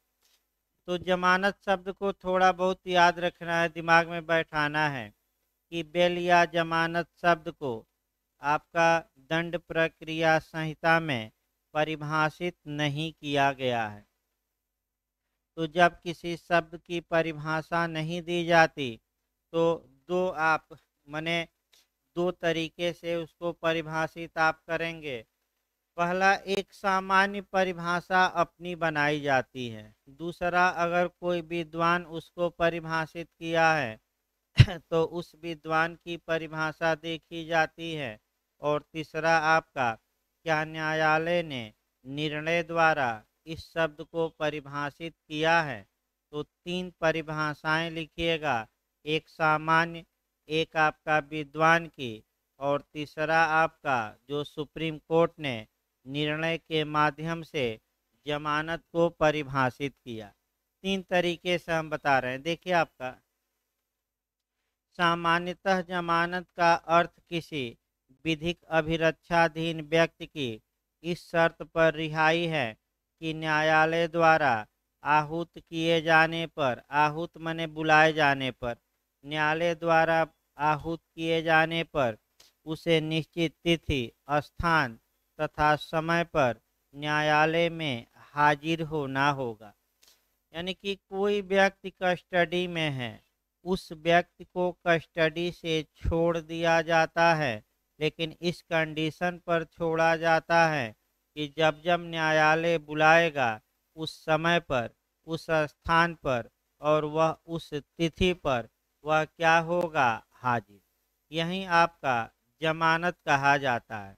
तो जमानत शब्द को थोड़ा बहुत याद रखना है, दिमाग में बैठाना है कि बेल या जमानत शब्द को आपका दंड प्रक्रिया संहिता में परिभाषित नहीं किया गया है। तो जब किसी शब्द की परिभाषा नहीं दी जाती तो दो आप मने दो तरीके से उसको परिभाषित आप करेंगे। पहला, एक सामान्य परिभाषा अपनी बनाई जाती है। दूसरा, अगर कोई विद्वान उसको परिभाषित किया है तो उस विद्वान की परिभाषा देखी जाती है। और तीसरा, आपका क्या न्यायालय ने निर्णय द्वारा इस शब्द को परिभाषित किया है। तो तीन परिभाषाएं लिखिएगा, एक सामान्य, एक आपका विद्वान की, और तीसरा आपका जो सुप्रीम कोर्ट ने निर्णय के माध्यम से जमानत को परिभाषित किया। तीन तरीके से हम बता रहे हैं। देखिए, आपका सामान्यतः जमानत का अर्थ किसी विधिक अभिरक्षाधीन व्यक्ति की इस शर्त पर रिहाई है कि न्यायालय द्वारा आहूत किए जाने पर, आहूत माने बुलाए जाने पर, न्यायालय द्वारा आहूत किए जाने पर उसे निश्चित तिथि, स्थान तथा समय पर न्यायालय में हाजिर होना होगा। यानी कि कोई व्यक्ति कस्टडी में है, उस व्यक्ति को कस्टडी से छोड़ दिया जाता है, लेकिन इस कंडीशन पर छोड़ा जाता है कि जब जब न्यायालय बुलाएगा उस समय पर, उस स्थान पर, और वह उस तिथि पर वह क्या होगा, हाजिर। यही आपका जमानत कहा जाता है।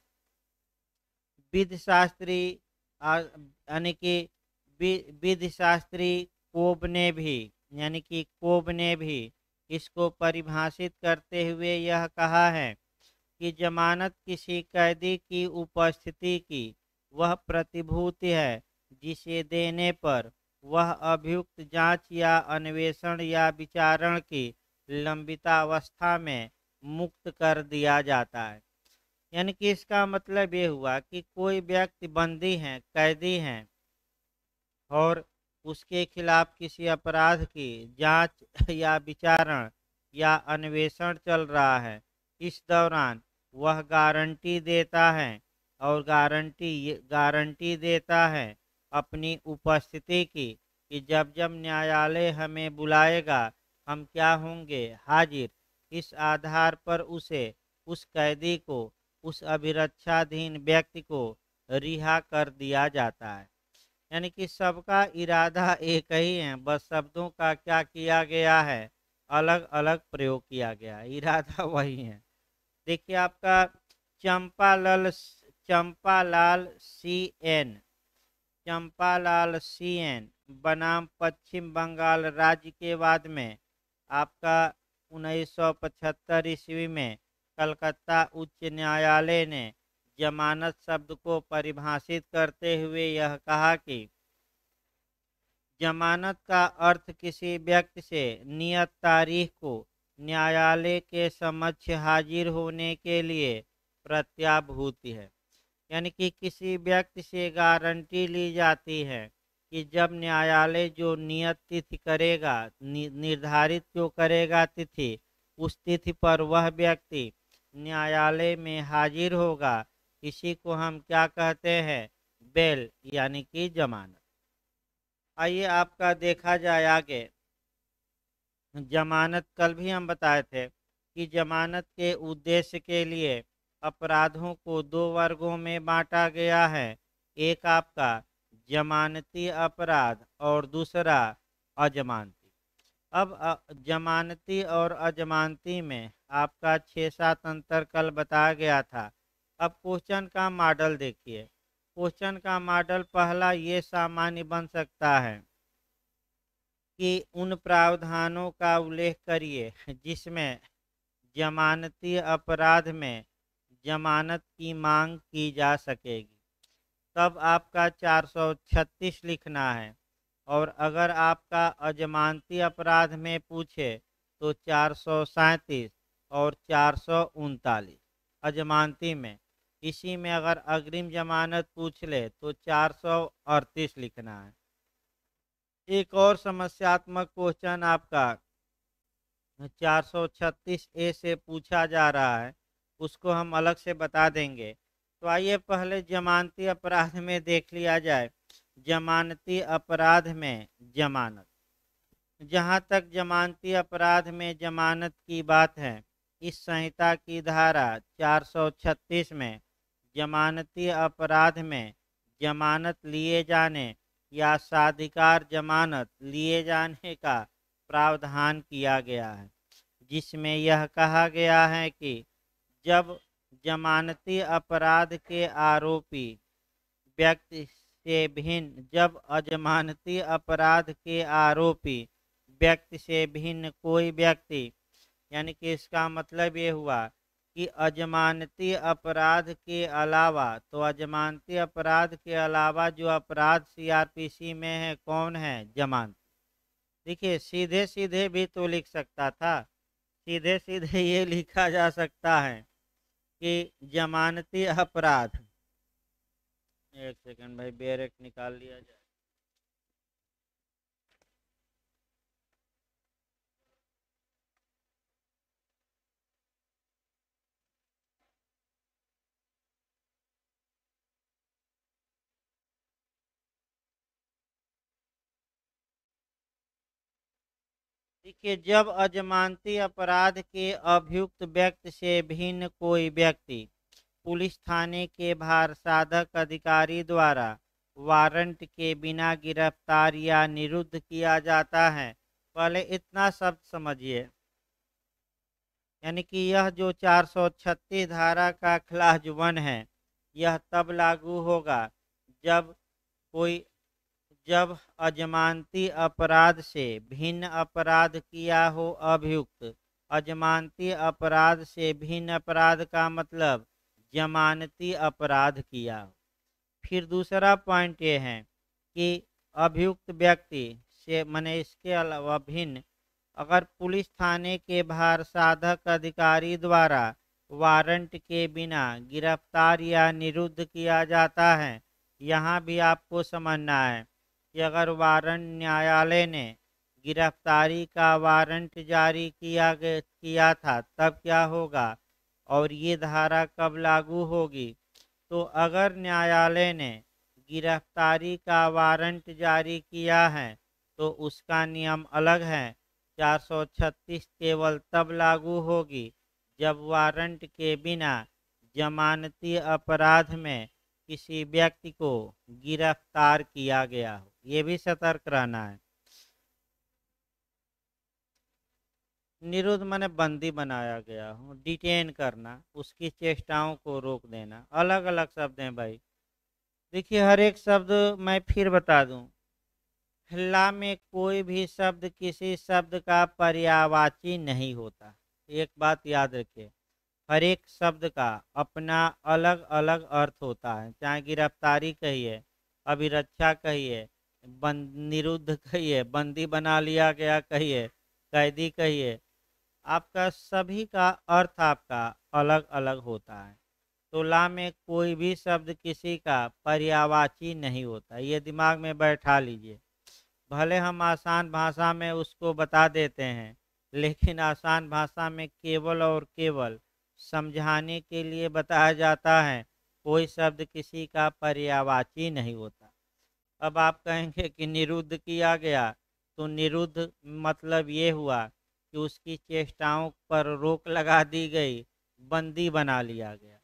विधि शास्त्री यानी कि विधि शास्त्री कोब ने भी, यानी कि कोब ने भी इसको परिभाषित करते हुए यह कहा है कि जमानत किसी कैदी की उपस्थिति की वह प्रतिभूति है जिसे देने पर वह अभियुक्त जांच या अन्वेषण या विचारण की लंबितावस्था में मुक्त कर दिया जाता है। यानी कि इसका मतलब ये हुआ कि कोई व्यक्ति बंदी है, कैदी है, और उसके खिलाफ किसी अपराध की जांच या विचारण या अन्वेषण चल रहा है। इस दौरान वह गारंटी देता है और गारंटी देता है अपनी उपस्थिति की कि जब जब न्यायालय हमें बुलाएगा हम क्या होंगे, हाजिर। इस आधार पर उस कैदी को, उस अभिरक्षाधीन व्यक्ति को रिहा कर दिया जाता है। यानी कि सबका इरादा एक ही है, बस शब्दों का क्या किया गया है, अलग अलग प्रयोग किया गया है, इरादा वही है। देखिए आपका चंपालाल सी एन बनाम पश्चिम बंगाल राज्य के बाद में आपका 1975 ईस्वी में कलकत्ता उच्च न्यायालय ने जमानत शब्द को परिभाषित करते हुए यह कहा कि जमानत का अर्थ किसी व्यक्ति से नियत तारीख को न्यायालय के समक्ष हाजिर होने के लिए प्रत्याभूति है। यानी कि किसी व्यक्ति से गारंटी ली जाती है कि जब न्यायालय जो नियत तिथि करेगा, निर्धारित जो करेगा तिथि, उस तिथि पर वह व्यक्ति न्यायालय में हाजिर होगा। इसी को हम क्या कहते हैं, बेल, यानी कि जमानत। आइए आपका देखा जाए आगे। जमानत कल भी हम बताए थे कि जमानत के उद्देश्य के लिए अपराधों को दो वर्गों में बांटा गया है। एक आपका जमानती अपराध और दूसरा अजमानती। अब जमानती और अजमानती में आपका 6-7 अंतर कल बताया गया था। अब क्वेश्चन का मॉडल देखिए। क्वेश्चन का मॉडल पहला ये सामान्य बन सकता है कि उन प्रावधानों का उल्लेख करिए जिसमें जमानती अपराध में जमानत की मांग की जा सकेगी। तब आपका 436 लिखना है। और अगर आपका अजमानती अपराध में पूछे तो 437 और 439 अजमानती में। इसी में अगर अग्रिम जमानत पूछ ले तो 438 लिखना है। एक और समस्यात्मक क्वेश्चन आपका 436 ए से पूछा जा रहा है, उसको हम अलग से बता देंगे। तो आइए पहले जमानती अपराध में देख लिया जाए। जमानती अपराध में जमानत, जहाँ तक जमानती अपराध में जमानत की बात है, इस संहिता की धारा 436 में जमानती अपराध में जमानत लिए जाने या साधिकार जमानत लिए जाने का प्रावधान किया गया है, जिसमें यह कहा गया है कि जब जमानती अपराध के आरोपी व्यक्ति से भिन्न जब अजमानती अपराध के आरोपी व्यक्ति से भिन्न कोई व्यक्ति, यानी कि इसका मतलब ये हुआ कि अजमानती अपराध के अलावा, तो अजमानती अपराध के अलावा जो अपराध सीआरपीसी में है कौन है, जमानत। देखिए सीधे सीधे भी तो लिख सकता था, सीधे सीधे ये लिखा जा सकता है कि जमानती अपराध, एक सेकंड भाई, बैरक निकाल लिया जाए। देखिए जब अजमानती अपराध के अभियुक्त व्यक्ति से भिन्न कोई व्यक्ति पुलिस थाने के भार साधक अधिकारी द्वारा वारंट के बिना गिरफ्तार या निरुद्ध किया जाता है। पहले इतना शब्द समझिए, यानी कि यह जो 436 धारा का क्लास 1 है, यह तब लागू होगा जब कोई जब अजमानती अपराध से भिन्न अपराध किया हो अभियुक्त। अजमानती अपराध से भिन्न अपराध का मतलब जमानती अपराध किया हो। फिर दूसरा पॉइंट ये है कि अभियुक्त व्यक्ति से माने इसके अलावा भिन्न, अगर पुलिस थाने के भार साधक अधिकारी द्वारा वारंट के बिना गिरफ्तार या निरुद्ध किया जाता है, यहाँ भी आपको समझना है कि अगर वारंट न्यायालय ने गिरफ्तारी का वारंट जारी किया था तब क्या होगा और ये धारा कब लागू होगी। तो अगर न्यायालय ने गिरफ्तारी का वारंट जारी किया है तो उसका नियम अलग है। 436 केवल तब लागू होगी जब वारंट के बिना जमानती अपराध में किसी व्यक्ति को गिरफ्तार किया गया हो। ये भी सतर्क रहना है। निरुद्ध माने बंदी बनाया गया हो, डिटेन करना, उसकी चेष्टाओं को रोक देना, अलग अलग शब्द हैं भाई। देखिए हर एक शब्द मैं फिर बता दूं, ला में कोई भी शब्द किसी शब्द का पर्यायवाची नहीं होता। एक बात याद रखिए, हर एक शब्द का अपना अलग अलग अर्थ होता है। चाहे गिरफ्तारी कहिए, अभिरक्षा कहिए, निरुद्ध कहिए, बंदी बना लिया गया कहिए, कैदी कहिए, आपका सभी का अर्थ आपका अलग अलग होता है। तो ला में कोई भी शब्द किसी का पर्यायवाची नहीं होता, ये दिमाग में बैठा लीजिए। भले हम आसान भाषा में उसको बता देते हैं, लेकिन आसान भाषा में केवल और केवल समझाने के लिए बताया जाता है, कोई शब्द किसी का पर्यायवाची नहीं होता। अब आप कहेंगे कि निरुद्ध किया गया, तो निरुद्ध मतलब ये हुआ कि उसकी चेष्टाओं पर रोक लगा दी गई, बंदी बना लिया गया।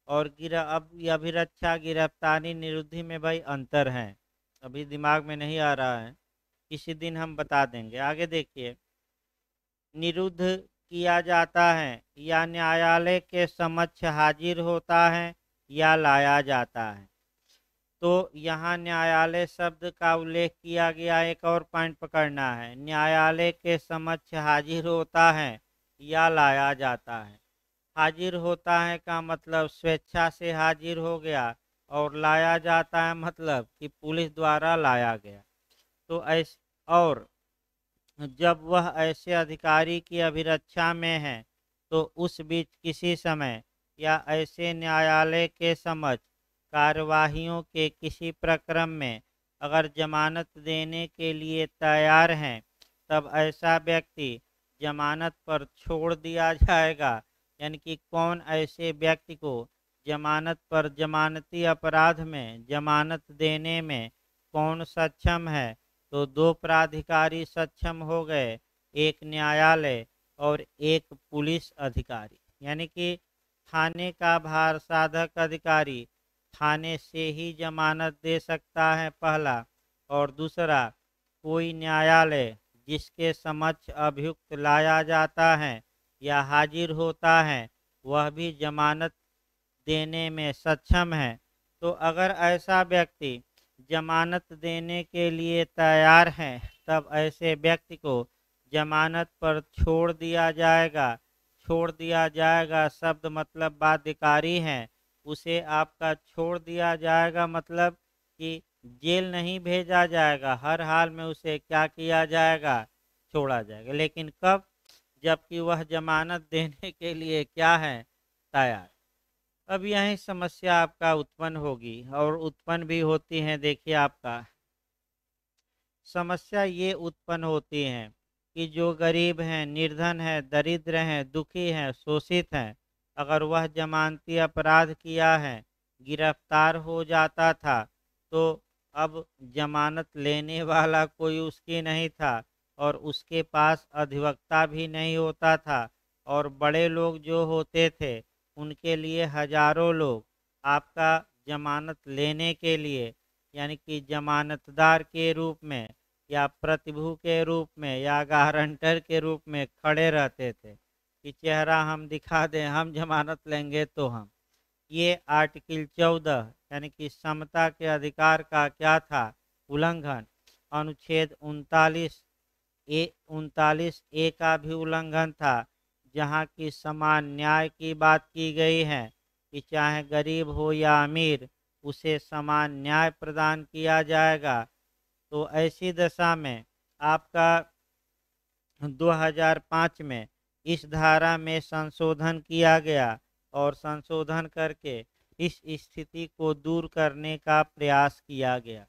और अब अभिरक्षा गिरफ्तारी निरुद्धि में भाई अंतर है, अभी दिमाग में नहीं आ रहा है, किसी दिन हम बता देंगे। आगे देखिए, निरुद्ध किया जाता है या न्यायालय के समक्ष हाजिर होता है या लाया जाता है। तो यहाँ न्यायालय शब्द का उल्लेख किया गया, एक और पॉइंट पकड़ना है, न्यायालय के समक्ष हाजिर होता है या लाया जाता है। हाजिर होता है का मतलब स्वेच्छा से हाजिर हो गया, और लाया जाता है मतलब कि पुलिस द्वारा लाया गया। तो ऐसे, और जब वह ऐसे अधिकारी की अभिरक्षा में है तो उस बीच किसी समय या ऐसे न्यायालय के समक्ष कार्यवाहियों के किसी प्रक्रम में अगर जमानत देने के लिए तैयार हैं, तब ऐसा व्यक्ति जमानत पर छोड़ दिया जाएगा। यानी कि कौन ऐसे व्यक्ति को जमानत पर जमानती अपराध में जमानत देने में कौन सक्षम है, तो दो प्राधिकारी सक्षम हो गए, एक न्यायालय और एक पुलिस अधिकारी। यानी कि थाने का भार साधक अधिकारी थाने से ही जमानत दे सकता है पहला, और दूसरा कोई न्यायालय जिसके समक्ष अभियुक्त लाया जाता है या हाजिर होता है, वह भी जमानत देने में सक्षम है। तो अगर ऐसा व्यक्ति जमानत देने के लिए तैयार है, तब ऐसे व्यक्ति को जमानत पर छोड़ दिया जाएगा। छोड़ दिया जाएगा शब्द मतलब बाध्यकारी है, उसे आपका छोड़ दिया जाएगा मतलब कि जेल नहीं भेजा जाएगा, हर हाल में उसे क्या किया जाएगा, छोड़ा जाएगा। लेकिन कब, जबकि वह जमानत देने के लिए क्या है, तैयार। अब यही समस्या आपका उत्पन्न होगी और उत्पन्न भी होती है। देखिए आपका समस्या ये उत्पन्न होती हैं कि जो गरीब हैं, निर्धन है, दरिद्र हैं, दुखी हैं, शोषित हैं, अगर वह जमानती अपराध किया है, गिरफ्तार हो जाता था, तो अब जमानत लेने वाला कोई उसकी नहीं था और उसके पास अधिवक्ता भी नहीं होता था, और बड़े लोग जो होते थे उनके लिए हजारों लोग आपका जमानत लेने के लिए, यानी कि जमानतदार के रूप में या प्रतिभू के रूप में या गारंटर के रूप में खड़े रहते थे कि चेहरा हम दिखा दें, हम जमानत लेंगे तो हम। ये आर्टिकल 14 यानी कि समता के अधिकार का क्या था, उल्लंघन। अनुच्छेद 39A का भी उल्लंघन था, जहाँ की समान न्याय की बात की गई है कि चाहे गरीब हो या अमीर, उसे समान न्याय प्रदान किया जाएगा। तो ऐसी दशा में आपका 2005 में इस धारा में संशोधन किया गया और संशोधन करके इस स्थिति को दूर करने का प्रयास किया गया।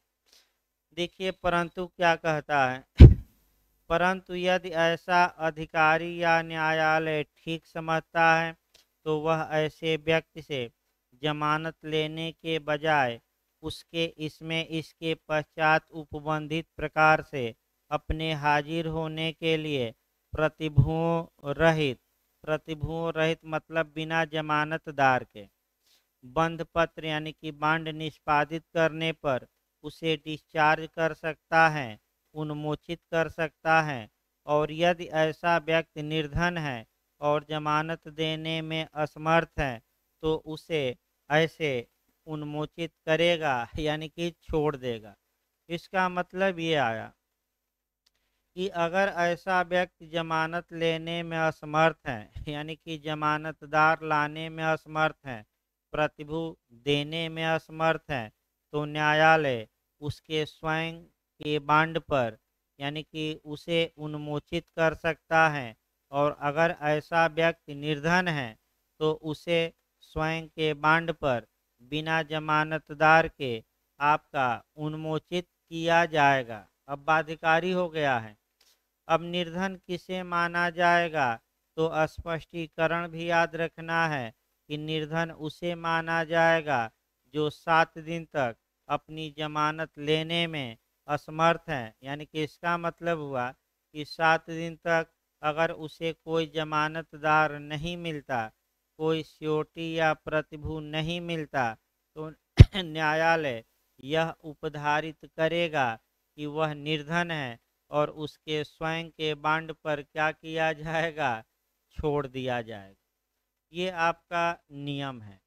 देखिए, परंतु क्या कहता है, परंतु यदि ऐसा अधिकारी या न्यायालय ठीक समझता है तो वह ऐसे व्यक्ति से जमानत लेने के बजाय उसके इसमें इसके पश्चात उपबंधित प्रकार से अपने हाजिर होने के लिए प्रतिभुओं रहित मतलब बिना जमानतदार के बंध पत्र यानी कि बांड निष्पादित करने पर उसे डिस्चार्ज कर सकता है, उन्मोचित कर सकता है। और यदि ऐसा व्यक्ति निर्धन है और जमानत देने में असमर्थ है तो उसे ऐसे उन्मोचित करेगा यानी कि छोड़ देगा। इसका मतलब ये आया कि अगर ऐसा व्यक्ति जमानत लेने में असमर्थ है यानी कि जमानतदार लाने में असमर्थ है, प्रतिभू देने में असमर्थ है, तो न्यायालय उसके स्वयं के बांड पर यानी कि उसे उन्मोचित कर सकता है। और अगर ऐसा व्यक्ति निर्धन है तो उसे स्वयं के बांड पर बिना जमानतदार के आपका उन्मोचित किया जाएगा। अब बाध्यकारी हो गया है। अब निर्धन किसे माना जाएगा, तो स्पष्टीकरण भी याद रखना है कि निर्धन उसे माना जाएगा जो 7 दिन तक अपनी जमानत लेने में असमर्थ है। यानी कि इसका मतलब हुआ कि 7 दिन तक अगर उसे कोई जमानतदार नहीं मिलता, कोई सिक्योरिटी या प्रतिभू नहीं मिलता, तो न्यायालय यह उपधारित करेगा कि वह निर्धन है और उसके स्वयं के बांड पर क्या किया जाएगा, छोड़ दिया जाएगा। ये आपका नियम है,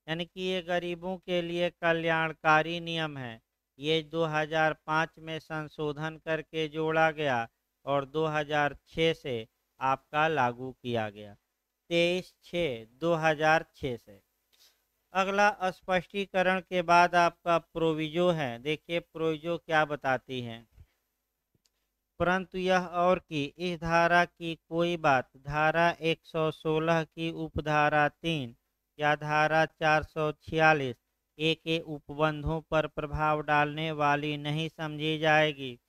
यानी कि ये गरीबों के लिए कल्याणकारी नियम है। ये 2005 में संशोधन करके जोड़ा गया और 2006 से आपका लागू किया गया, 23/6/2006 से। अगला स्पष्टीकरण के बाद आपका प्रोविजो है। देखिए प्रोविजो क्या बताती है। परंतु यह और कि इस धारा की कोई बात धारा 116 की उपधारा 3 या धारा 446 ए के उपबंधों पर प्रभाव डालने वाली नहीं समझी जाएगी।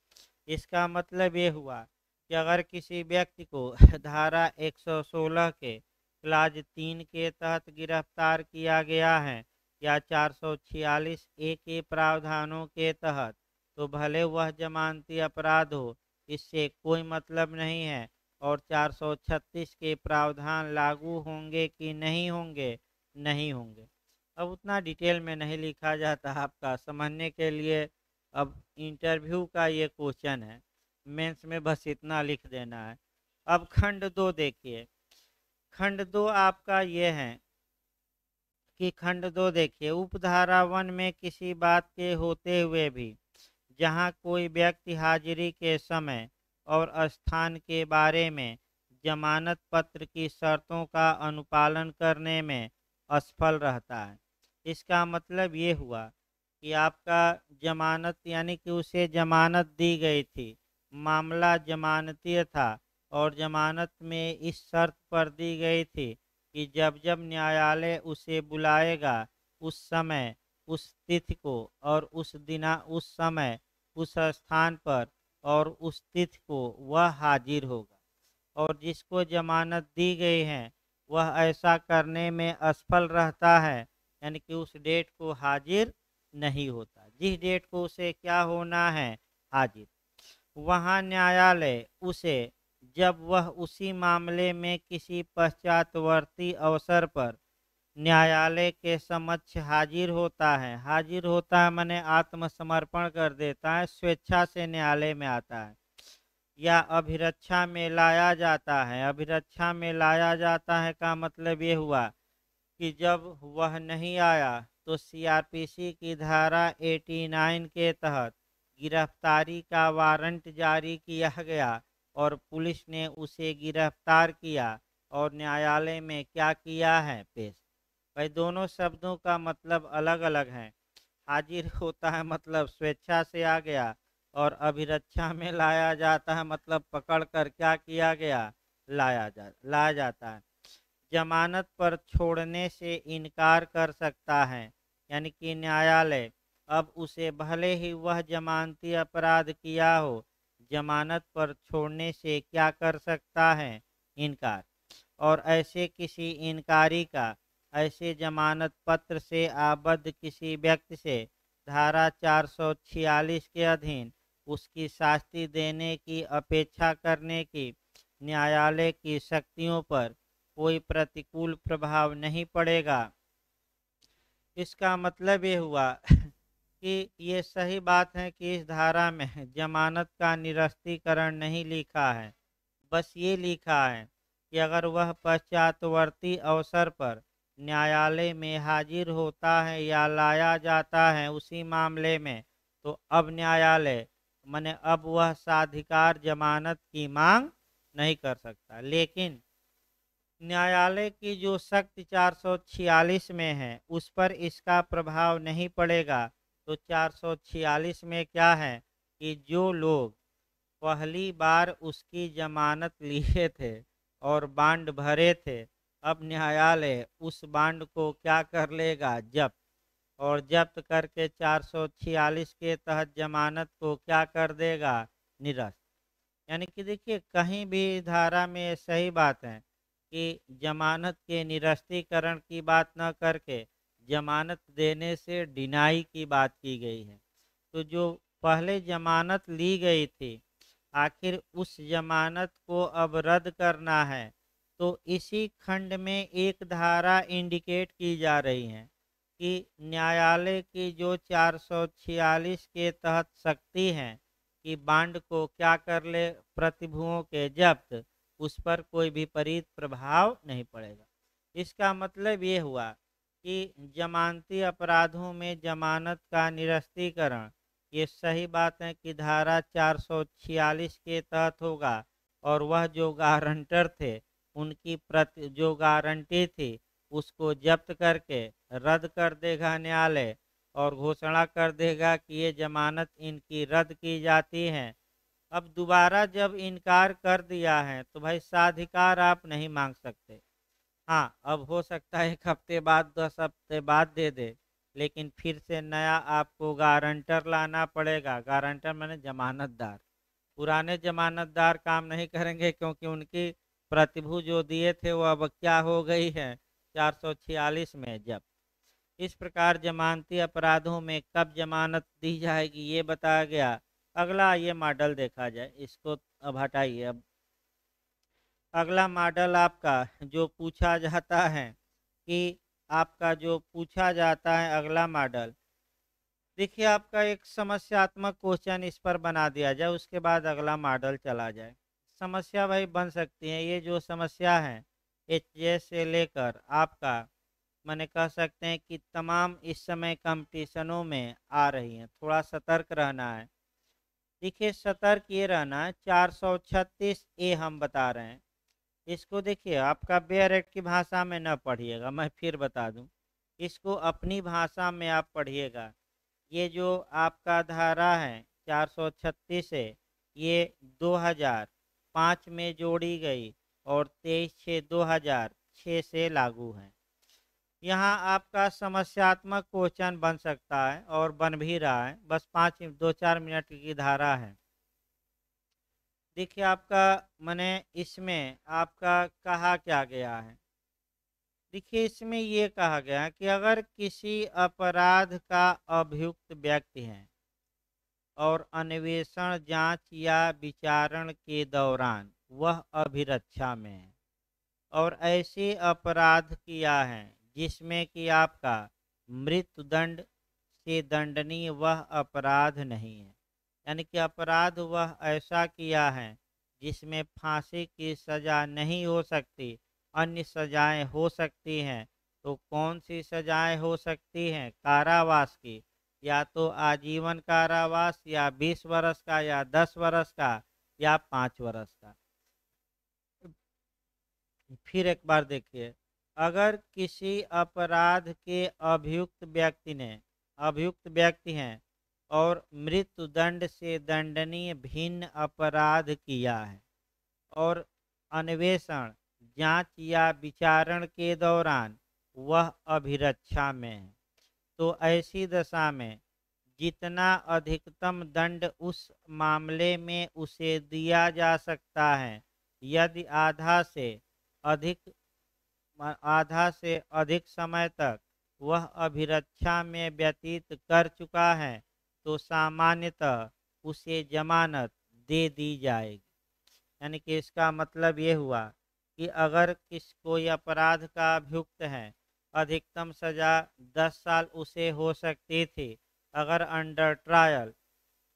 इसका मतलब ये हुआ कि अगर किसी व्यक्ति को धारा 116 के क्लाज 3 के तहत गिरफ्तार किया गया है या 446 ए के प्रावधानों के तहत, तो भले वह जमानती अपराध हो, इससे कोई मतलब नहीं है। और 436 के प्रावधान लागू होंगे कि नहीं होंगे, नहीं होंगे। अब उतना डिटेल में नहीं लिखा जाता, आपका समझने के लिए अब इंटरव्यू का ये क्वेश्चन है, मेंस में बस इतना लिख देना है। अब खंड 2 देखिए। खंड 2 आपका ये है कि खंड 2 देखिए, उपधारा 1 में किसी बात के होते हुए भी जहाँ कोई व्यक्ति हाजिरी के समय और स्थान के बारे में जमानत पत्र की शर्तों का अनुपालन करने में असफल रहता है। इसका मतलब ये हुआ कि आपका जमानत यानी कि उसे जमानत दी गई थी, मामला जमानतीय था और जमानत में इस शर्त पर दी गई थी कि जब जब न्यायालय उसे बुलाएगा उस समय, उस तिथि को और उस समय, उस स्थान पर और उस तिथि को वह हाजिर होगा। और जिसको जमानत दी गई है वह ऐसा करने में असफल रहता है, यानी कि उस डेट को हाजिर नहीं होता, जिस डेट को उसे क्या होना है, हाजिर। वहाँ न्यायालय उसे जब वह उसी मामले में किसी पश्चातवर्ती अवसर पर न्यायालय के समक्ष हाजिर होता है, हाजिर होता है माने आत्मसमर्पण कर देता है, स्वेच्छा से न्यायालय में आता है, या अभिरक्षा में लाया जाता है। अभिरक्षा में लाया जाता है का मतलब ये हुआ कि जब वह नहीं आया तो सीआरपीसी की धारा 89 के तहत गिरफ्तारी का वारंट जारी किया गया और पुलिस ने उसे गिरफ्तार किया और न्यायालय में क्या किया है, पेश। भाई दोनों शब्दों का मतलब अलग अलग है। हाजिर होता है मतलब स्वेच्छा से आ गया, और अभिरक्षा में लाया जाता है मतलब पकड़ कर क्या किया गया, लाया जाता है। जमानत पर छोड़ने से इनकार कर सकता है, यानी कि न्यायालय अब उसे भले ही वह जमानती अपराध किया हो, जमानत पर छोड़ने से क्या कर सकता है, इनकार। और ऐसे किसी इनकारी का ऐसे जमानत पत्र से आबद्ध किसी व्यक्ति से धारा 446 के अधीन उसकी शास्ति देने की अपेक्षा करने की न्यायालय की शक्तियों पर कोई प्रतिकूल प्रभाव नहीं पड़ेगा। इसका मतलब ये हुआ कि ये सही बात है कि इस धारा में जमानत का निरस्तीकरण नहीं लिखा है, बस ये लिखा है कि अगर वह पश्चातवर्ती अवसर पर न्यायालय में हाजिर होता है या लाया जाता है उसी मामले में, तो अब न्यायालय माने अब वह साधिकार जमानत की मांग नहीं कर सकता। लेकिन न्यायालय की जो शक्ति 446 में है उस पर इसका प्रभाव नहीं पड़ेगा। तो 446 में क्या है कि जो लोग पहली बार उसकी जमानत लिए थे और बांड भरे थे, अब न्यायालय उस बांड को क्या कर लेगा, जब्त। और जब्त करके 446 के तहत जमानत को क्या कर देगा, निरस्त। यानी कि देखिए कहीं भी धारा में ये सही बात है कि जमानत के निरस्तीकरण की बात न करके जमानत देने से डिनाई की बात की गई है। तो जो पहले जमानत ली गई थी, आखिर उस जमानत को अब रद्द करना है, तो इसी खंड में एक धारा इंडिकेट की जा रही है कि न्यायालय की जो 446 के तहत शक्ति है कि बांड को क्या कर ले, प्रतिभुओं के जब्त, उस पर कोई विपरीत प्रभाव नहीं पड़ेगा। इसका मतलब ये हुआ कि जमानती अपराधों में जमानत का निरस्तीकरण ये सही बात है कि धारा 446 के तहत होगा, और वह जो गारंटर थे उनकी प्रति जो गारंटी थी उसको जब्त करके रद्द कर देगा न्यायालय, और घोषणा कर देगा कि ये जमानत इनकी रद्द की जाती है। अब दोबारा जब इनकार कर दिया है तो भाई साधिकार आप नहीं मांग सकते। हाँ, अब हो सकता है 1 हफ्ते बाद 10 हफ्ते बाद दे दे, लेकिन फिर से नया आपको गारंटर लाना पड़ेगा। गारंटर माने जमानतदार। पुराने जमानतदार काम नहीं करेंगे क्योंकि उनकी प्रतिभू जो दिए थे वो अब क्या हो गई है, 446 में जब। इस प्रकार जमानती अपराधों में कब जमानत दी जाएगी ये बताया गया। अगला ये मॉडल देखा जाए, इसको अब हटाइए। अब अगला मॉडल आपका जो पूछा जाता है कि आपका जो पूछा जाता है अगला मॉडल, देखिए आपका एक समस्यात्मक क्वेश्चन इस पर बना दिया जाए, उसके बाद अगला मॉडल चला जाए। समस्या भाई बन सकती है, ये जो समस्या है एचजेएस से लेकर आपका माने कह सकते हैं कि तमाम इस समय कंपटीशनों में आ रही हैं, थोड़ा सतर्क रहना है। देखिए सतर्क ये रहना है, 436 ए हम बता रहे हैं। इसको देखिए आपका बेयर एक्ट की भाषा में न पढ़िएगा, मैं फिर बता दूं, इसको अपनी भाषा में आप पढ़िएगा। ये जो आपका धारा है 436 है, ये 2005 में जोड़ी गई और 23/6/2006 से लागू है। यहाँ आपका समस्यात्मक क्वेश्चन बन सकता है और बन भी रहा है, बस 2-4 मिनट की धारा है। देखिए आपका माने इसमें आपका कहा क्या गया है, देखिए इसमें ये कहा गया कि अगर किसी अपराध का अभियुक्त व्यक्ति है और अन्वेषण जांच या विचारण के दौरान वह अभिरक्षा में है और ऐसे अपराध किया है जिसमें कि आपका मृत्युदंड से दंडनीय वह अपराध नहीं है, यानी कि अपराध वह ऐसा किया है जिसमें फांसी की सज़ा नहीं हो सकती, अन्य सजाएं हो सकती हैं। तो कौन सी सजाएं हो सकती हैं, कारावास की। या तो आजीवन कारावास, या 20 वर्ष का, या 10 वर्ष का, या 5 वर्ष का। फिर एक बार देखिए, अगर किसी अपराध के अभियुक्त व्यक्ति हैं और मृत्यु दंड से दंडनीय भिन्न अपराध किया है और अन्वेषण, जांच या विचारण के दौरान वह अभिरक्षा में है, तो ऐसी दशा में जितना अधिकतम दंड उस मामले में उसे दिया जा सकता है, यदि अधिक आधा से अधिक समय तक वह अभिरक्षा में व्यतीत कर चुका है, तो सामान्यतः उसे जमानत दे दी जाएगी। यानी कि इसका मतलब ये हुआ कि अगर कोई अपराध का अभियुक्त है, अधिकतम सजा 10 साल उसे हो सकती थी। अगर अंडर ट्रायल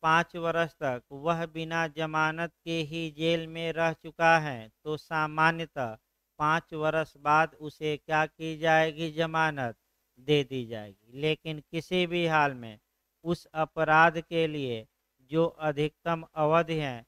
5 वर्ष तक वह बिना जमानत के ही जेल में रह चुका है, तो सामान्यतः 5 वर्ष बाद उसे क्या की जाएगी, जमानत दे दी जाएगी। लेकिन किसी भी हाल में उस अपराध के लिए जो अधिकतम अवधि है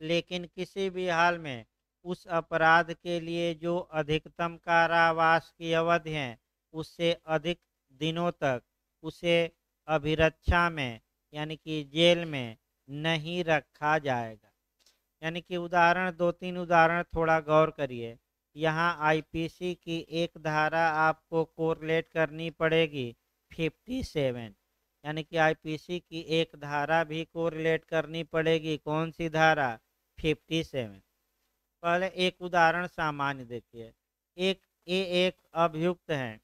लेकिन किसी भी हाल में उस अपराध के लिए जो अधिकतम कारावास की अवधि है, उससे अधिक दिनों तक उसे अभिरक्षा में यानी कि जेल में नहीं रखा जाएगा। यानी कि उदाहरण, 2-3 उदाहरण थोड़ा गौर करिए। यहाँ आईपीसी की एक धारा आपको कोरिलेट करनी पड़ेगी 57, यानी कि आईपीसी की एक धारा भी कोरिलेट करनी पड़ेगी। कौन सी धारा? 57। पहले एक उदाहरण सामान्य देखिए। एक अभियुक्त है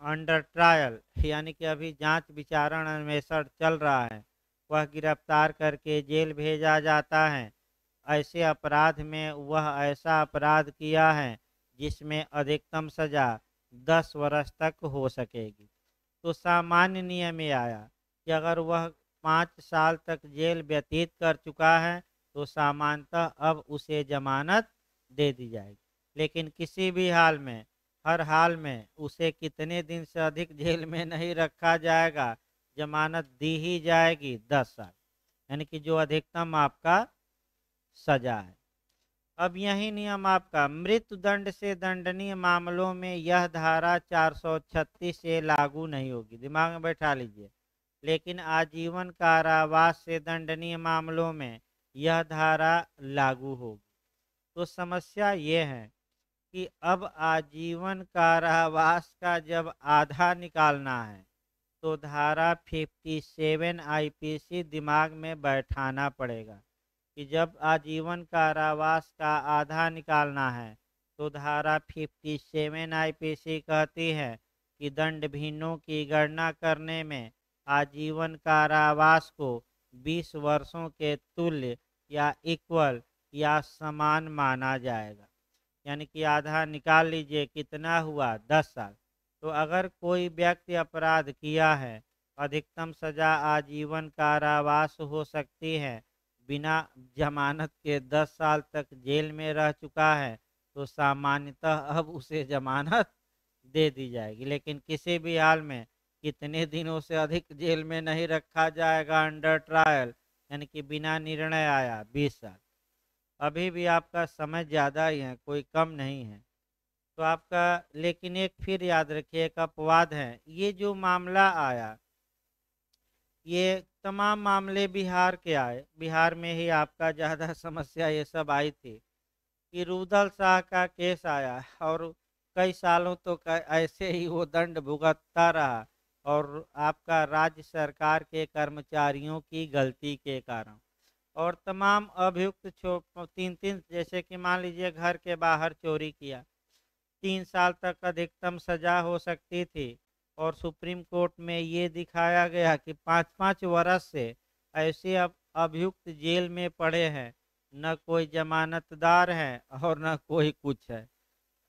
अंडर ट्रायल, यानी कि अभी जांच विचारण अन्वेषण चल रहा है, वह गिरफ्तार करके जेल भेजा जाता है। ऐसे अपराध में वह ऐसा अपराध किया है जिसमें अधिकतम सजा 10 वर्ष तक हो सकेगी। तो सामान्य नियम ये आया कि अगर वह 5 साल तक जेल व्यतीत कर चुका है, तो सामान्यतः अब उसे जमानत दे दी जाएगी। लेकिन किसी भी हाल में, हर हाल में उसे कितने दिन से अधिक जेल में नहीं रखा जाएगा, जमानत दी ही जाएगी 10 साल, यानी कि जो अधिकतम आपका सजा है। अब यही नियम आपका मृत्यु दंड से दंडनीय मामलों में यह धारा 436 से लागू नहीं होगी, दिमाग में बैठा लीजिए। लेकिन आजीवन कारावास से दंडनीय मामलों में यह धारा लागू होगी। तो समस्या ये है कि अब आजीवन कारावास का जब आधा निकालना है, तो धारा 57 आईपीसी दिमाग में बैठाना पड़ेगा कि जब आजीवन कारावास का आधा निकालना है, तो धारा 57 आईपीसी कहती है कि दंड भिन्नों की गणना करने में आजीवन कारावास को 20 वर्षों के तुल्य या इक्वल या समान माना जाएगा। यानी कि आधा निकाल लीजिए, कितना हुआ, 10 साल। तो अगर कोई व्यक्ति अपराध किया है, अधिकतम सजा आजीवन कारावास हो सकती है, बिना जमानत के 10 साल तक जेल में रह चुका है, तो सामान्यतः अब उसे जमानत दे दी जाएगी। लेकिन किसी भी हाल में कितने दिनों से अधिक जेल में नहीं रखा जाएगा अंडर ट्रायल, यानी कि बिना निर्णय आया 20 साल। अभी भी आपका समय ज़्यादा ही है, कोई कम नहीं है। तो आपका, लेकिन एक फिर याद रखिए, एक अपवाद है। ये जो मामला आया, ये तमाम मामले बिहार के आए। बिहार में ही आपका ज़्यादा समस्या ये सब आई थी कि रुदल शाह का केस आया और कई सालों तो ऐसे ही वो दंड भुगतता रहा, और आपका राज्य सरकार के कर्मचारियों की गलती के कारण। और तमाम अभियुक्त 3-3, जैसे कि मान लीजिए घर के बाहर चोरी किया, 3 साल तक अधिकतम सजा हो सकती थी। और सुप्रीम कोर्ट में ये दिखाया गया कि 5-5 वर्ष से ऐसे अब अभियुक्त जेल में पड़े हैं, न कोई जमानतदार है और न कोई कुछ है,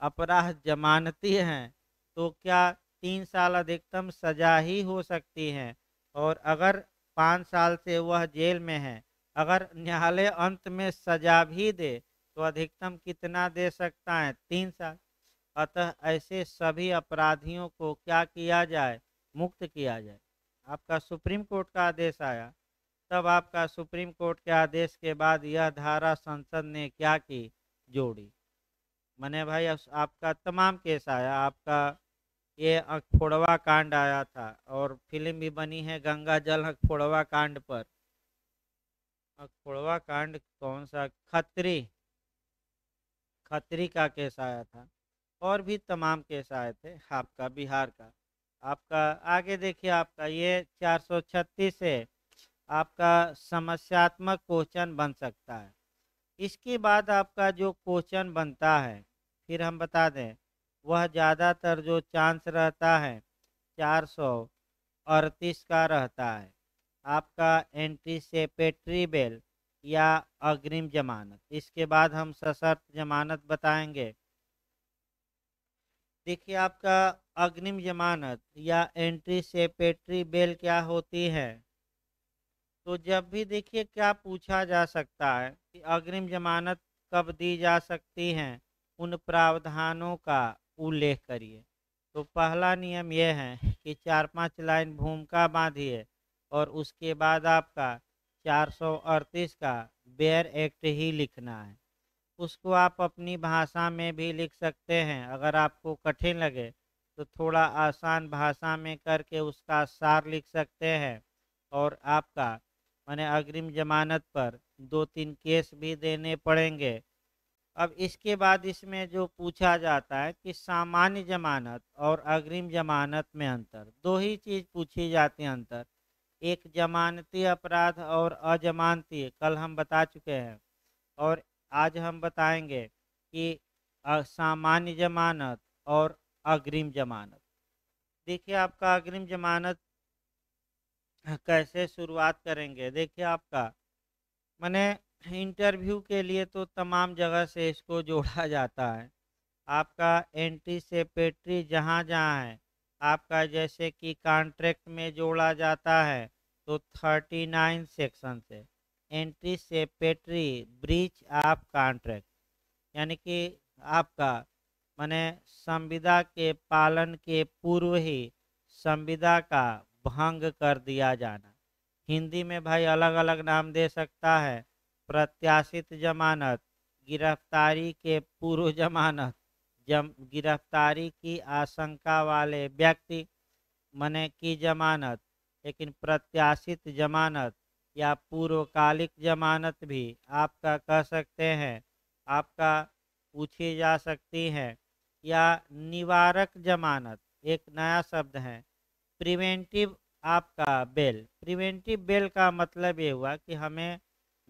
अपराध जमानती हैं, तो क्या 3 साल अधिकतम सजा ही हो सकती है। और अगर 5 साल से वह जेल में है, अगर न्यायालय अंत में सजा भी दे, तो अधिकतम कितना दे सकता है, 3 साल। अतः ऐसे सभी अपराधियों को क्या किया जाए, मुक्त किया जाए। आपका सुप्रीम कोर्ट का आदेश आया, तब आपका सुप्रीम कोर्ट के आदेश के बाद यह धारा संसद ने क्या की, जोड़ी। मने भाई आपका तमाम केस आया, आपका ये अखफोड़वा कांड आया था और फिल्म भी बनी है गंगा जल अखफोड़वा कांड पर। अखफोड़वा कांड कौन सा, खत्री, खत्री का केस आया था। और भी तमाम केस आए थे आपका बिहार का। आपका आगे देखिए, आपका ये 436 है, आपका समस्यात्मक क्वेश्चन बन सकता है। इसके बाद आपका जो क्वेश्चन बनता है, फिर हम बता दें, वह ज़्यादातर जो चांस रहता है 438 का रहता है। आपका एंटीसिपेटरी बेल या अग्रिम जमानत। इसके बाद हम सशर्त जमानत बताएंगे। देखिए आपका अग्रिम जमानत या एंटीसिपेटरी बेल क्या होती है। तो जब भी देखिए क्या पूछा जा सकता है कि अग्रिम जमानत कब दी जा सकती है, उन प्रावधानों का उल्लेख करिए। तो पहला नियम यह है कि 4-5 लाइन भूमिका बांधिए और उसके बाद आपका 438 का बेयर एक्ट ही लिखना है। उसको आप अपनी भाषा में भी लिख सकते हैं, अगर आपको कठिन लगे तो थोड़ा आसान भाषा में करके उसका सार लिख सकते हैं। और आपका माने अग्रिम जमानत पर 2-3 केस भी देने पड़ेंगे। अब इसके बाद इसमें जो पूछा जाता है कि सामान्य जमानत और अग्रिम जमानत में अंतर, दो ही चीज पूछी जाती है अंतर। एक जमानती अपराध और अजमानती, कल हम बता चुके हैं। और आज हम बताएंगे कि सामान्य जमानत और अग्रिम जमानत। देखिए आपका अग्रिम जमानत कैसे शुरुआत करेंगे। देखिए आपका माने इंटरव्यू के लिए तो तमाम जगह से इसको जोड़ा जाता है। आपका एंटीसिपेटरी जहाँ जहाँ है, आपका जैसे कि कॉन्ट्रैक्ट में जोड़ा जाता है तो 39 सेक्शन से एंटीसिपेटरी ब्रीच ऑफ कॉन्ट्रैक्ट, यानी कि आपका माने संविदा के पालन के पूर्व ही संविदा का भंग कर दिया जाना। हिंदी में भाई अलग अलग नाम दे सकता है, प्रत्याशित जमानत, गिरफ्तारी के पूर्व जमानत, गिरफ्तारी की आशंका वाले व्यक्ति मने की जमानत। लेकिन प्रत्याशित जमानत या पूर्वकालिक जमानत भी आपका कह सकते हैं, आपका पूछी जा सकती है। या निवारक जमानत एक नया शब्द है, प्रिवेंटिव आपका बेल। प्रिवेंटिव बेल का मतलब ये हुआ कि हमें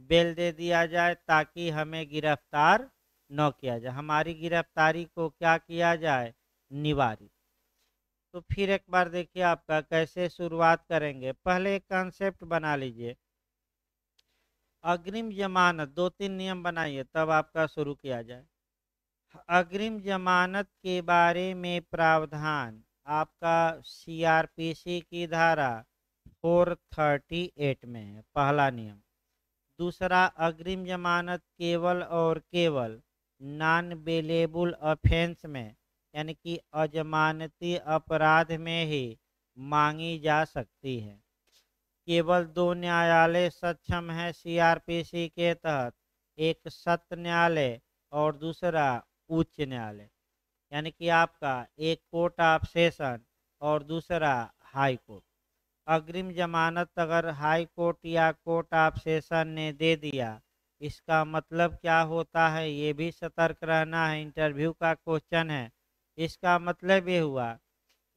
बेल दे दिया जाए ताकि हमें गिरफ्तार न किया जाए, हमारी गिरफ्तारी को क्या किया जाए, निवारित। तो फिर एक बार देखिए आपका कैसे शुरुआत करेंगे। पहले एक कंसेप्ट बना लीजिए, अग्रिम जमानत, 2-3 नियम बनाइए तब आपका शुरू किया जाए। अग्रिम जमानत के बारे में प्रावधान आपका सीआरपीसी की धारा 438 में है, पहला नियम। दूसरा, अग्रिम जमानत केवल और केवल नॉन बेलेबल ऑफेंस में, यानी कि अजमानती अपराध में ही मांगी जा सकती है। केवल 2 न्यायालय सक्षम है सीआरपीसी के तहत, एक सत्र न्यायालय और दूसरा उच्च न्यायालय, यानी कि आपका एक कोर्ट ऑफ सेशन और दूसरा हाई कोर्ट। अग्रिम जमानत अगर हाई कोर्ट या कोर्ट ऑफ सेशन ने दे दिया, इसका मतलब क्या होता है, ये भी सतर्क रहना है, इंटरव्यू का क्वेश्चन है। इसका मतलब ये हुआ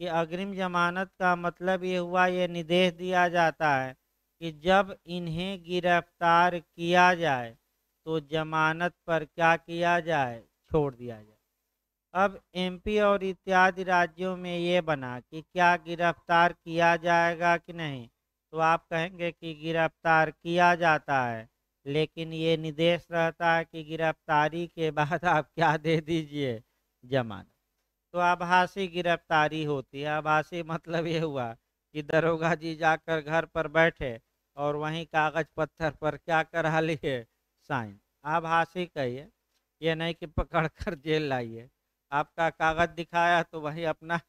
कि अग्रिम जमानत का मतलब ये हुआ, ये निर्देश दिया जाता है कि जब इन्हें गिरफ्तार किया जाए तो जमानत पर क्या किया जाए, छोड़ दिया जाए। अब एमपी और इत्यादि राज्यों में ये बना कि क्या गिरफ्तार किया जाएगा कि नहीं, तो आप कहेंगे कि गिरफ्तार किया जाता है, लेकिन ये निर्देश रहता है कि गिरफ्तारी के बाद आप क्या दे दीजिए, जमानत। तो आभासी गिरफ्तारी होती है। आभासी मतलब ये हुआ कि दरोगा जी जाकर घर पर बैठे और वहीं कागज पत्थर पर क्या करा लिए, साइन। आभासी कहिए। ये नहीं कि पकड़ कर जेल लाइए। आपका कागज दिखाया तो वही अपना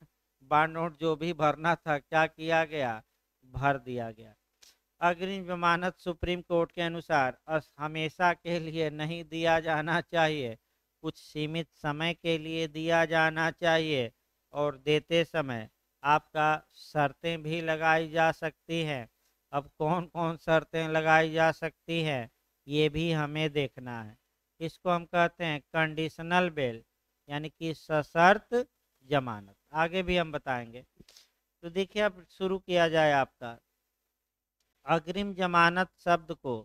बांड नोट जो भी भरना था क्या किया गया, भर दिया गया। अग्रिम जमानत सुप्रीम कोर्ट के अनुसार हमेशा के लिए नहीं दिया जाना चाहिए, कुछ सीमित समय के लिए दिया जाना चाहिए और देते समय आपका शर्तें भी लगाई जा सकती हैं। अब कौन कौन शर्तें लगाई जा सकती हैं ये भी हमें देखना है। इसको हम कहते हैं कंडीशनल बेल, यानी कि सशर्त जमानत। आगे भी हम बताएंगे। तो देखिए अब शुरू किया जाए आपका अग्रिम जमानत शब्द को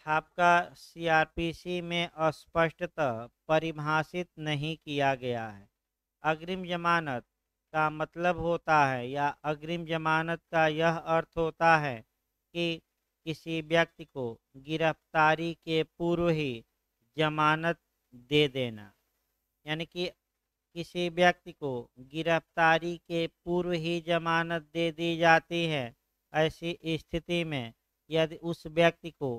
आपका सीआरपीसी में स्पष्टतः परिभाषित नहीं किया गया है। अग्रिम जमानत का मतलब होता है या अग्रिम जमानत का यह अर्थ होता है कि किसी व्यक्ति को गिरफ्तारी के पूर्व ही जमानत दे देना, यानी कि किसी व्यक्ति को गिरफ्तारी के पूर्व ही जमानत दे दी जाती है। ऐसी स्थिति में यदि उस व्यक्ति को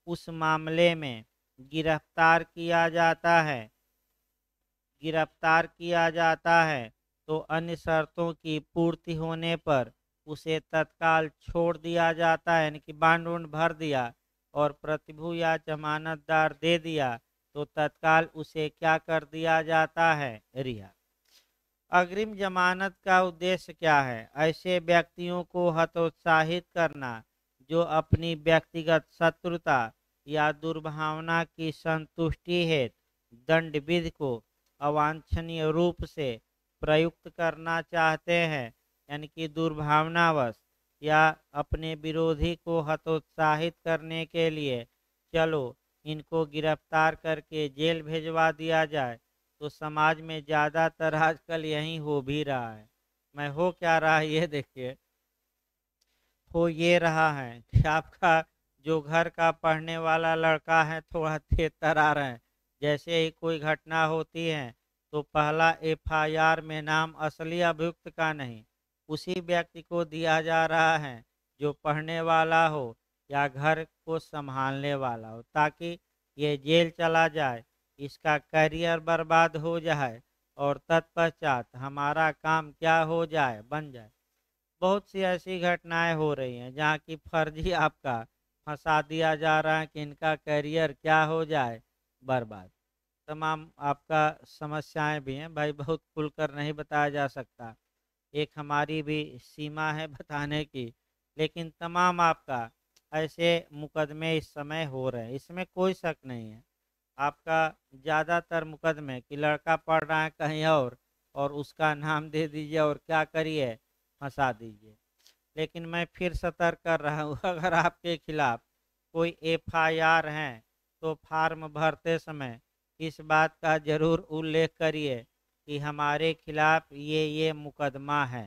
उस मामले में गिरफ्तार किया जाता है गिरफ्तार किया जाता है तो अन्य शर्तों की पूर्ति होने पर उसे तत्काल छोड़ दिया जाता है, यानी कि बांड वुंड भर दिया और प्रतिभू या जमानतदार दे दिया तो तत्काल उसे क्या कर दिया जाता है, रिहा। अग्रिम जमानत का उद्देश्य क्या है? ऐसे व्यक्तियों को हतोत्साहित करना जो अपनी व्यक्तिगत शत्रुता या दुर्भावना की संतुष्टि हेतु दंड विधि को अवांछनीय रूप से प्रयुक्त करना चाहते हैं, यानी कि दुर्भावनावश या अपने विरोधी को हतोत्साहित करने के लिए चलो इनको गिरफ्तार करके जेल भेजवा दिया जाए। तो समाज में ज़्यादातर आजकल यही हो भी रहा है। मैं हो क्या रहा है ये देखिए, हो ये रहा है कि आपका जो घर का पढ़ने वाला लड़का है थोड़ा तेज तर्रार है, जैसे ही कोई घटना होती है तो पहला एफआईआर में नाम असली अभियुक्त का नहीं उसी व्यक्ति को दिया जा रहा है जो पढ़ने वाला हो या घर को संभालने वाला हो, ताकि ये जेल चला जाए, इसका करियर बर्बाद हो जाए और तत्पश्चात हमारा काम क्या हो जाए, बन जाए। बहुत सी ऐसी घटनाएं हो रही हैं जहाँ की फर्जी आपका फंसा दिया जा रहा है कि इनका करियर क्या हो जाए, बर्बाद। तमाम आपका समस्याएं भी हैं भाई, बहुत खुलकर नहीं बताया जा सकता, एक हमारी भी सीमा है बताने की। लेकिन तमाम आपका ऐसे मुकदमे इस समय हो रहे हैं, इसमें कोई शक नहीं है। आपका ज़्यादातर मुकदमे कि लड़का पढ़ रहा है कहीं और उसका नाम दे दीजिए और क्या करिए, फंसा दीजिए। लेकिन मैं फिर सतर्क कर रहा हूँ अगर आपके खिलाफ कोई एफआईआर है तो फार्म भरते समय इस बात का जरूर उल्लेख करिए कि हमारे खिलाफ ये मुकदमा है,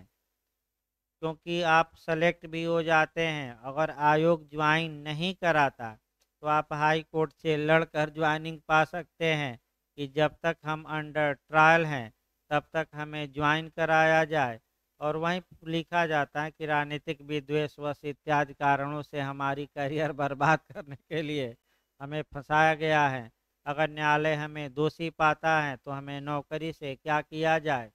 क्योंकि आप सेलेक्ट भी हो जाते हैं। अगर आयोग ज्वाइन नहीं कराता तो आप हाई कोर्ट से लड़कर ज्वाइनिंग पा सकते हैं कि जब तक हम अंडर ट्रायल हैं तब तक हमें ज्वाइन कराया जाए। और वहीं लिखा जाता है कि राजनीतिक विद्वेषवश इत्यादि कारणों से हमारी करियर बर्बाद करने के लिए हमें फंसाया गया है। अगर न्यायालय हमें दोषी पाता है तो हमें नौकरी से क्या किया जाए,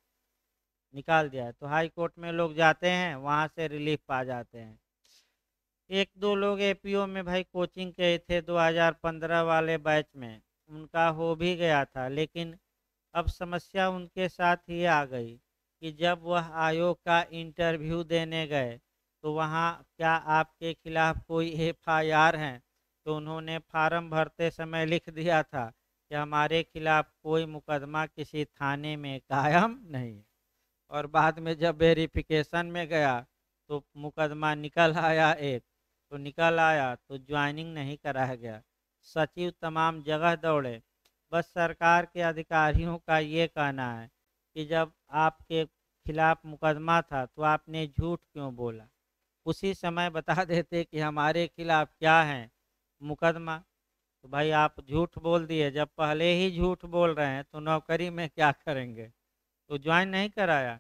निकाल दिया है। तो हाई कोर्ट में लोग जाते हैं, वहाँ से रिलीफ पा जाते हैं। एक दो लोग एपीओ में भाई कोचिंग गए थे 2015 वाले बैच में, उनका हो भी गया था, लेकिन अब समस्या उनके साथ ये आ गई कि जब वह आयोग का इंटरव्यू देने गए तो वहाँ क्या आपके खिलाफ कोई एफआईआर है, तो उन्होंने फार्म भरते समय लिख दिया था कि हमारे खिलाफ कोई मुकदमा किसी थाने में कायम नहीं है। और बाद में जब वेरिफिकेशन में गया तो मुकदमा निकल आया एक, तो निकल आया तो ज्वाइनिंग नहीं कराया गया। सचिव तमाम जगह दौड़े। बस सरकार के अधिकारियों का ये कहना है कि जब आपके खिलाफ मुकदमा था तो आपने झूठ क्यों बोला, उसी समय बता देते कि हमारे खिलाफ क्या है मुकदमा। तो भाई आप झूठ बोल दिए, जब पहले ही झूठ बोल रहे हैं तो नौकरी में क्या करेंगे, तो ज्वाइन नहीं कराया।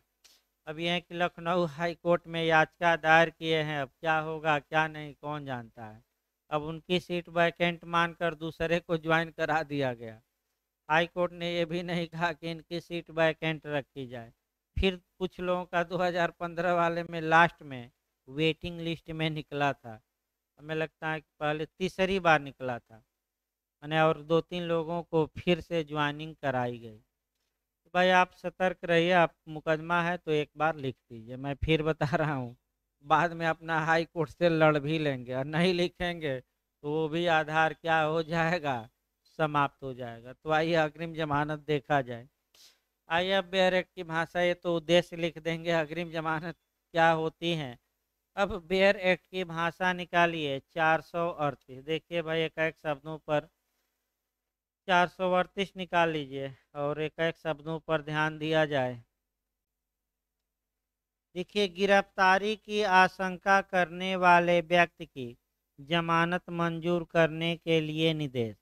अब यह कि लखनऊ हाई कोर्ट में याचिका दायर किए हैं, अब क्या होगा क्या नहीं कौन जानता है। अब उनकी सीट वैकेंट मानकर दूसरे को ज्वाइन करा दिया गया। हाई कोर्ट ने ये भी नहीं कहा कि इनकी सीट वैकेंट रखी जाए। फिर कुछ लोगों का 2015 वाले में लास्ट में वेटिंग लिस्ट में निकला था, हमें लगता है कि पहले तीसरी बार निकला था मैंने, और 2-3 लोगों को फिर से ज्वाइनिंग कराई गई। तो भाई आप सतर्क रहिए, आप मुकदमा है तो एक बार लिख दीजिए, मैं फिर बता रहा हूँ, बाद में अपना हाई कोर्ट से लड़ भी लेंगे, और नहीं लिखेंगे तो वो भी आधार क्या हो जाएगा, समाप्त हो जाएगा। तो आइए अग्रिम जमानत देखा जाए। आइए अब बेयर एक्ट की भाषा, ये तो उद्देश्य लिख देंगे, अग्रिम जमानत क्या होती है। अब बेयर एक्ट की भाषा निकालिए 438। देखिए भाई एक एक शब्दों पर 438 निकाल लीजिए और एक एक शब्दों पर ध्यान दिया जाए। देखिए, गिरफ्तारी की आशंका करने वाले व्यक्ति की जमानत मंजूर करने के लिए निर्देश।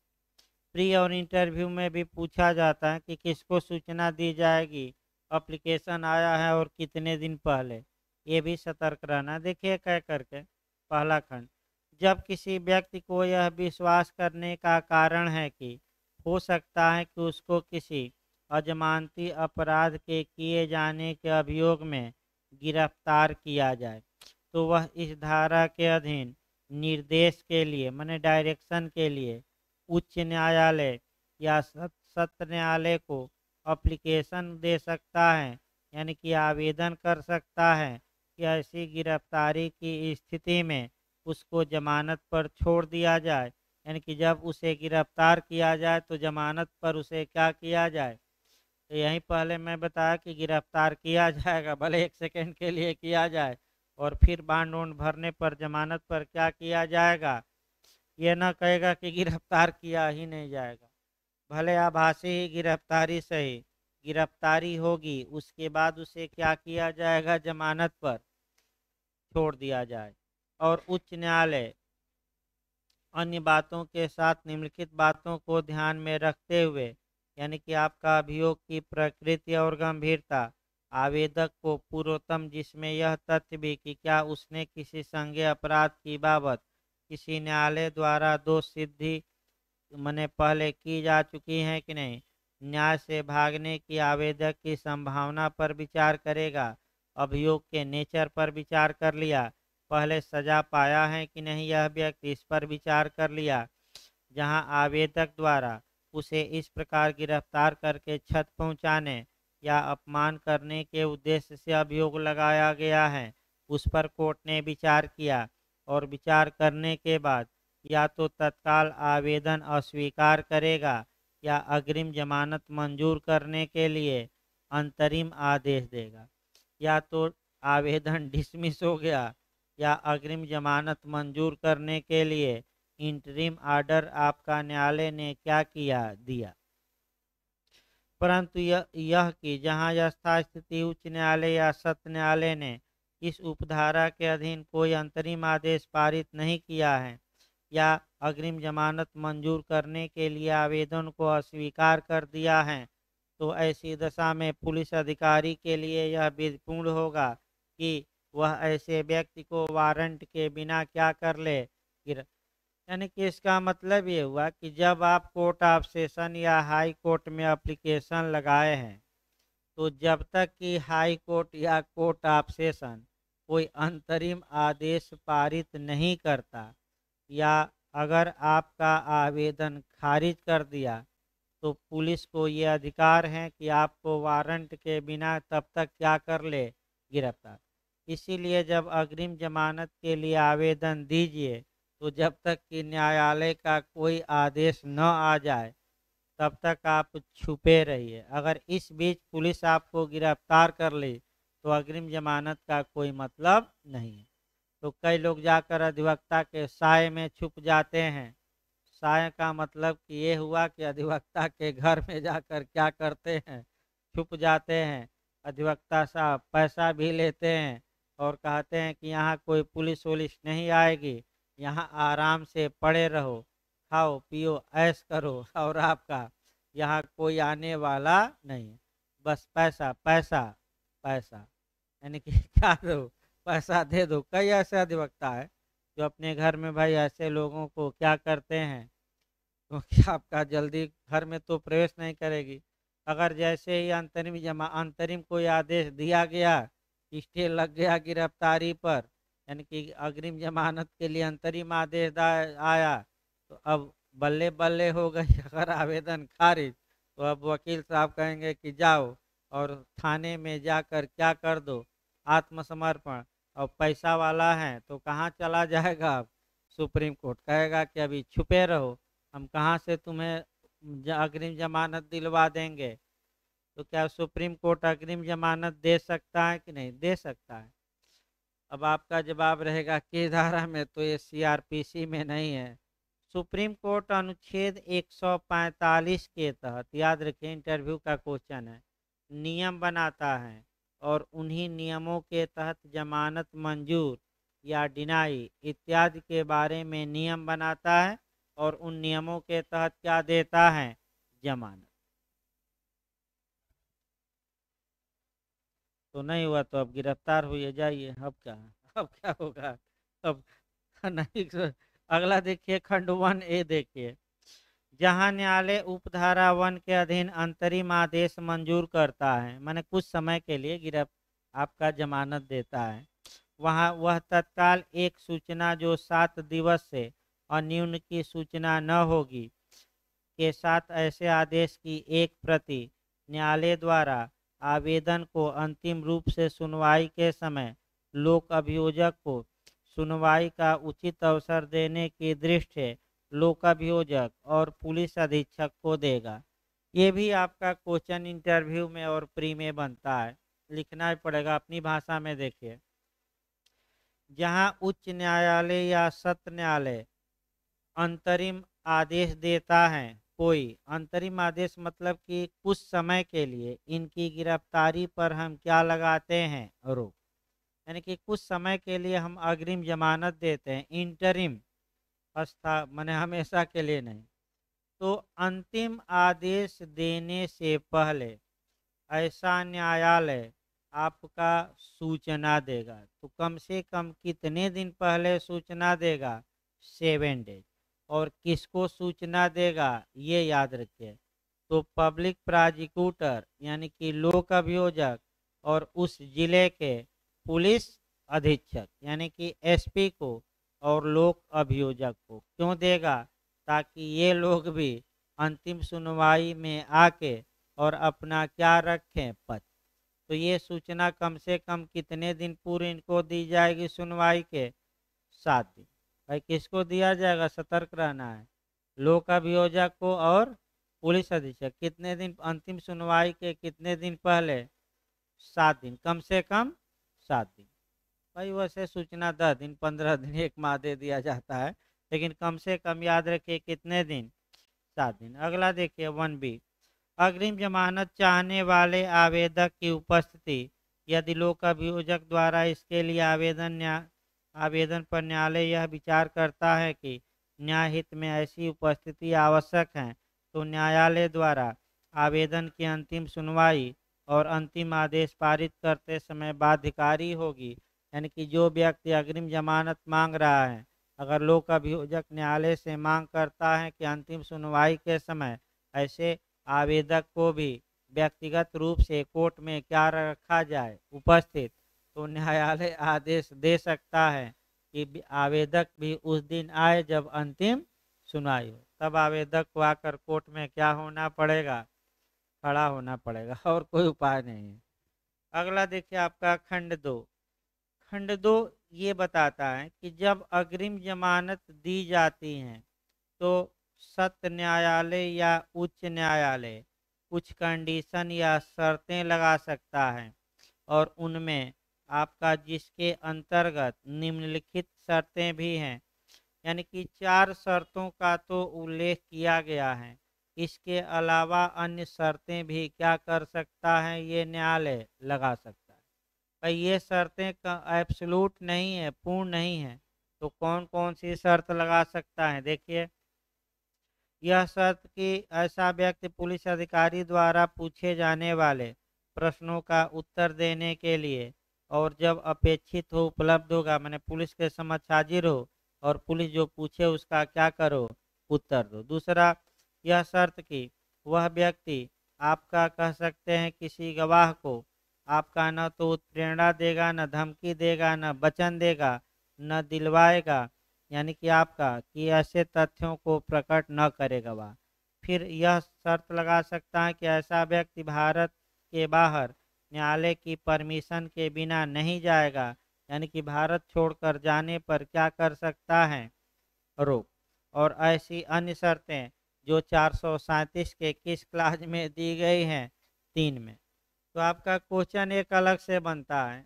प्री और इंटरव्यू में भी पूछा जाता है कि किसको सूचना दी जाएगी, एप्लीकेशन आया है और कितने दिन पहले, ये भी सतर्क रहना। देखिए कह करके पहला खंड, जब किसी व्यक्ति को यह विश्वास करने का कारण है कि हो सकता है कि उसको किसी अजमानती अपराध के किए जाने के अभियोग में गिरफ्तार किया जाए, तो वह इस धारा के अधीन निर्देश के लिए माने डायरेक्शन के लिए उच्च न्यायालय या सत्र न्यायालय को एप्लीकेशन दे सकता है, यानी कि आवेदन कर सकता है कि ऐसी गिरफ्तारी की स्थिति में उसको जमानत पर छोड़ दिया जाए, यानी कि जब उसे गिरफ्तार किया जाए तो जमानत पर उसे क्या किया जाए। तो यहीं पहले मैं बताया कि गिरफ्तार किया जाएगा, भले 1 सेकंड के लिए किया जाए, और फिर बांड वोंड भरने पर जमानत पर क्या किया जाएगा, ये ना कहेगा कि गिरफ्तार किया ही नहीं जाएगा। भले आभासी ही गिरफ्तारी सही, गिरफ्तारी होगी उसके बाद उसे क्या किया जाएगा, जमानत पर छोड़ दिया जाए। और उच्च न्यायालय अन्य बातों के साथ निम्नलिखित बातों को ध्यान में रखते हुए, यानी कि आपका अभियोग की प्रकृति और गंभीरता, आवेदक को पूर्वोत्तम जिसमें यह तथ्य भी कि क्या उसने किसी संज्ञेय अपराध की बाबत किसी न्यायालय द्वारा दोष सिद्धि मने पहले की जा चुकी है कि नहीं, न्याय से भागने की आवेदक की संभावना पर विचार करेगा, अभियोग के नेचर पर विचार कर लिया, पहले सजा पाया है कि नहीं यह व्यक्ति, इस पर विचार कर लिया, जहां आवेदक द्वारा उसे इस प्रकार गिरफ्तार करके क्षत पहुंचाने या अपमान करने के उद्देश्य से अभियोग लगाया गया है, उस पर कोर्ट ने विचार किया, और विचार करने के बाद या तो तत्काल आवेदन अस्वीकार करेगा या अग्रिम जमानत मंजूर करने के लिए अंतरिम आदेश देगा। या तो आवेदन डिसमिस हो गया या अग्रिम जमानत मंजूर करने के लिए इंटरिम आर्डर आपका न्यायालय ने क्या किया, दिया। परंतु यह कि जहां यथास्थिति उच्च न्यायालय या सत्र न्यायालय ने इस उपधारा के अधीन कोई अंतरिम आदेश पारित नहीं किया है या अग्रिम जमानत मंजूर करने के लिए आवेदन को अस्वीकार कर दिया है, तो ऐसी दशा में पुलिस अधिकारी के लिए यह विधिपूर्ण होगा कि वह ऐसे व्यक्ति को वारंट के बिना क्या कर ले, यानी कि इसका मतलब ये हुआ कि जब आप कोर्ट ऑफ सेशन या हाई कोर्ट में एप्लीकेशन लगाए हैं, तो जब तक कि हाई कोर्ट या कोर्ट ऑफ सेशन कोई अंतरिम आदेश पारित नहीं करता या अगर आपका आवेदन खारिज कर दिया, तो पुलिस को ये अधिकार है कि आपको वारंट के बिना तब तक क्या कर ले, गिरफ्तार। इसीलिए जब अग्रिम जमानत के लिए आवेदन दीजिए तो जब तक कि न्यायालय का कोई आदेश न आ जाए तब तक आप छुपे रहिए। अगर इस बीच पुलिस आपको गिरफ्तार कर ले तो अग्रिम जमानत का कोई मतलब नहीं है। तो कई लोग जाकर अधिवक्ता के साय में छुप जाते हैं। साय का मतलब कि ये हुआ कि अधिवक्ता के घर में जाकर क्या करते हैं, छुप जाते हैं। अधिवक्ता साहब पैसा भी लेते हैं और कहते हैं कि यहाँ कोई पुलिस वुलिस नहीं आएगी, यहाँ आराम से पड़े रहो, खाओ पियो ऐश करो, और आपका यहाँ कोई आने वाला नहीं, बस पैसा पैसा पैसा, यानी कि क्या दो, पैसा दे दो। कई ऐसे अधिवक्ता है जो अपने घर में भाई ऐसे लोगों को क्या करते हैं, क्योंकि आपका जल्दी घर में तो प्रवेश नहीं करेगी। अगर जैसे ही अंतरिम कोई आदेश दिया गया, स्टे लग गया गिरफ्तारी पर, यानी कि अग्रिम जमानत के लिए अंतरिम आया, तो अब बल्ले बल्ले हो गई। अगर आवेदन खारिज, तो अब वकील साहब कहेंगे कि जाओ और थाने में जाकर क्या कर दो, आत्मसमर्पण। और पैसा वाला है तो कहाँ चला जाएगा? अब सुप्रीम कोर्ट कहेगा कि अभी छुपे रहो, हम कहाँ से तुम्हें अग्रिम जमानत दिलवा देंगे। तो क्या सुप्रीम कोर्ट अग्रिम जमानत दे सकता है कि नहीं दे सकता है? अब आपका जवाब रहेगा किस धारा में, तो ये सीआरपीसी में नहीं है। सुप्रीम कोर्ट अनुच्छेद 145 के तहत, याद रखें इंटरव्यू का क्वेश्चन है, नियम बनाता है और उन्हीं नियमों के तहत जमानत मंजूर या डिनाई इत्यादि के बारे में नियम बनाता है और उन नियमों के तहत क्या देता है? जमानत। तो नहीं हुआ तो अब गिरफ्तार हुए जाइए, अब क्या है? अब क्या होगा? अब नहीं अगला देखिए, खंड 1A देखिए, जहां न्यायालय उपधारा 1 के अधीन अंतरिम आदेश मंजूर करता है, माने कुछ समय के लिए गिरफ्त आपका जमानत देता है, वहां वह तत्काल एक सूचना जो 7 दिवस से और न्यून की सूचना न होगी के साथ ऐसे आदेश की एक प्रति न्यायालय द्वारा आवेदन को अंतिम रूप से सुनवाई के समय लोक अभियोजक को सुनवाई का उचित अवसर देने की दृष्टि से लोक अभियोजक और पुलिस अधीक्षक को देगा। ये भी आपका क्वेश्चन इंटरव्यू में और प्री में बनता है, लिखना ही पड़ेगा अपनी भाषा में। देखिए, जहां उच्च न्यायालय या सत्र न्यायालय अंतरिम आदेश देता है, कोई अंतरिम आदेश मतलब कि कुछ समय के लिए इनकी गिरफ्तारी पर हम क्या लगाते हैं? रोक। यानी कि कुछ समय के लिए हम अग्रिम जमानत देते हैं, इंटरिम अवस्था, माने हमेशा के लिए नहीं। तो अंतिम आदेश देने से पहले ऐसा न्यायालय आपका सूचना देगा। तो कम से कम कितने दिन पहले सूचना देगा? 7 डेज। और किसको सूचना देगा ये याद रखिए, तो पब्लिक प्रोसिक्यूटर यानी कि लोक अभियोजक और उस जिले के पुलिस अधीक्षक यानी कि एसपी को और लोक अभियोजक को। क्यों देगा? ताकि ये लोग भी अंतिम सुनवाई में आके और अपना क्या रखें? पक्ष। तो ये सूचना कम से कम कितने दिन पूर्व इनको दी जाएगी सुनवाई के? 7 दिन। भाई किसको दिया जाएगा? सतर्क रहना है, लोक अभियोजक को और पुलिस अधीक्षक। कितने दिन? अंतिम सुनवाई के कितने दिन पहले? 7 दिन, कम से कम 7 दिन। भाई वैसे सूचना 10 दिन 15 दिन 1 माह दे दिया जाता है, लेकिन कम से कम याद रखिए कितने दिन? 7 दिन। अगला देखिए 1B, अग्रिम जमानत चाहने वाले आवेदक की उपस्थिति, यदि लोक अभियोजक द्वारा इसके लिए आवेदन पर न्यायालय यह विचार करता है कि न्यायहित में ऐसी उपस्थिति आवश्यक है, तो न्यायालय द्वारा आवेदन की अंतिम सुनवाई और अंतिम आदेश पारित करते समय बाध्यकारी होगी। यानी कि जो व्यक्ति अग्रिम जमानत मांग रहा है, अगर लोक अभियोजक न्यायालय से मांग करता है कि अंतिम सुनवाई के समय ऐसे आवेदक को भी व्यक्तिगत रूप से कोर्ट में क्या रखा जाए? उपस्थित, तो न्यायालय आदेश दे सकता है कि आवेदक भी उस दिन आए जब अंतिम सुनवाई हो। तब आवेदक को आकर कोर्ट में क्या होना पड़ेगा? खड़ा होना पड़ेगा, और कोई उपाय नहीं है। अगला देखिए आपका खंड 2। खंड 2 ये बताता है कि जब अग्रिम जमानत दी जाती है तो सत्र न्यायालय या उच्च न्यायालय कुछ कंडीशन या शर्तें लगा सकता है, और उनमें आपका जिसके अंतर्गत निम्नलिखित शर्तें भी हैं। यानी कि 4 शर्तों का तो उल्लेख किया गया है, इसके अलावा अन्य शर्तें भी क्या कर सकता है? ये न्यायालय लगा सकता है। भाई ये शर्तें एब्सोल्यूट नहीं है, पूर्ण नहीं है। तो कौन कौन सी शर्त लगा सकता है? देखिए, यह शर्त कि ऐसा व्यक्ति पुलिस अधिकारी द्वारा पूछे जाने वाले प्रश्नों का उत्तर देने के लिए और जब अपेक्षित हो उपलब्ध होगा, मैंने पुलिस के समक्ष हाजिर हो और पुलिस जो पूछे उसका क्या करो? उत्तर दो। दूसरा, यह शर्त कि वह व्यक्ति आपका कह सकते हैं किसी गवाह को आपका न तो उत्प्रेरणा देगा, न धमकी देगा, न वचन देगा, न दिलवाएगा, यानी कि आपका कि ऐसे तथ्यों को प्रकट न करेगा वह। फिर यह शर्त लगा सकता है कि ऐसा व्यक्ति भारत के बाहर न्यायालय की परमिशन के बिना नहीं जाएगा, यानी कि भारत छोड़कर जाने पर क्या कर सकता है, रोक। और ऐसी अन्य शर्तें जो 437 के किस क्लास में दी गई हैं, 3 में। तो आपका क्वेश्चन एक अलग से बनता है,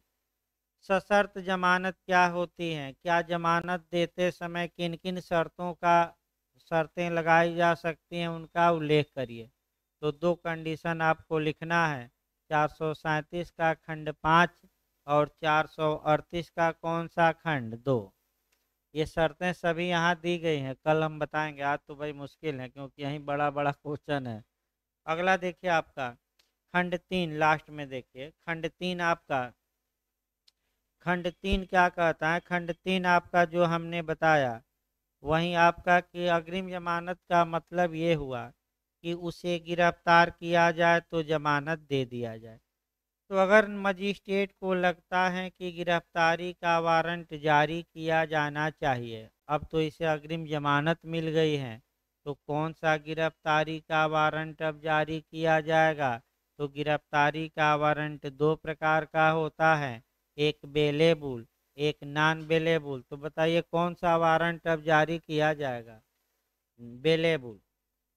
सशर्त जमानत क्या होती है, क्या जमानत देते समय किन किन शर्तें लगाई जा सकती हैं, उनका उल्लेख करिए। तो 2 कंडीशन आपको लिखना है, 437 का खंड 5 और 438 का कौन सा खंड 2। ये शर्तें सभी यहाँ दी गई हैं, कल हम बताएंगे, आज तो भाई मुश्किल है क्योंकि यहीं बड़ा बड़ा क्वेश्चन है। अगला देखिए आपका खंड 3, लास्ट में देखिए खंड 3 आपका, खंड 3 क्या कहता है, खंड 3 आपका जो हमने बताया वहीं आपका कि अग्रिम जमानत का मतलब ये हुआ कि उसे गिरफ्तार किया जाए तो जमानत दे दिया जाए। तो अगर मजिस्ट्रेट को लगता है कि गिरफ्तारी का वारंट जारी किया जाना चाहिए, अब तो इसे अग्रिम जमानत मिल गई है, तो कौन सा गिरफ्तारी का वारंट अब जारी किया जाएगा। तो गिरफ्तारी का वारंट 2 प्रकार का होता है, एक बेलेबुल, एक नॉन बेलेबुल। तो बताइए कौन सा वारंट अब जारी किया जाएगा, बेलेबुल,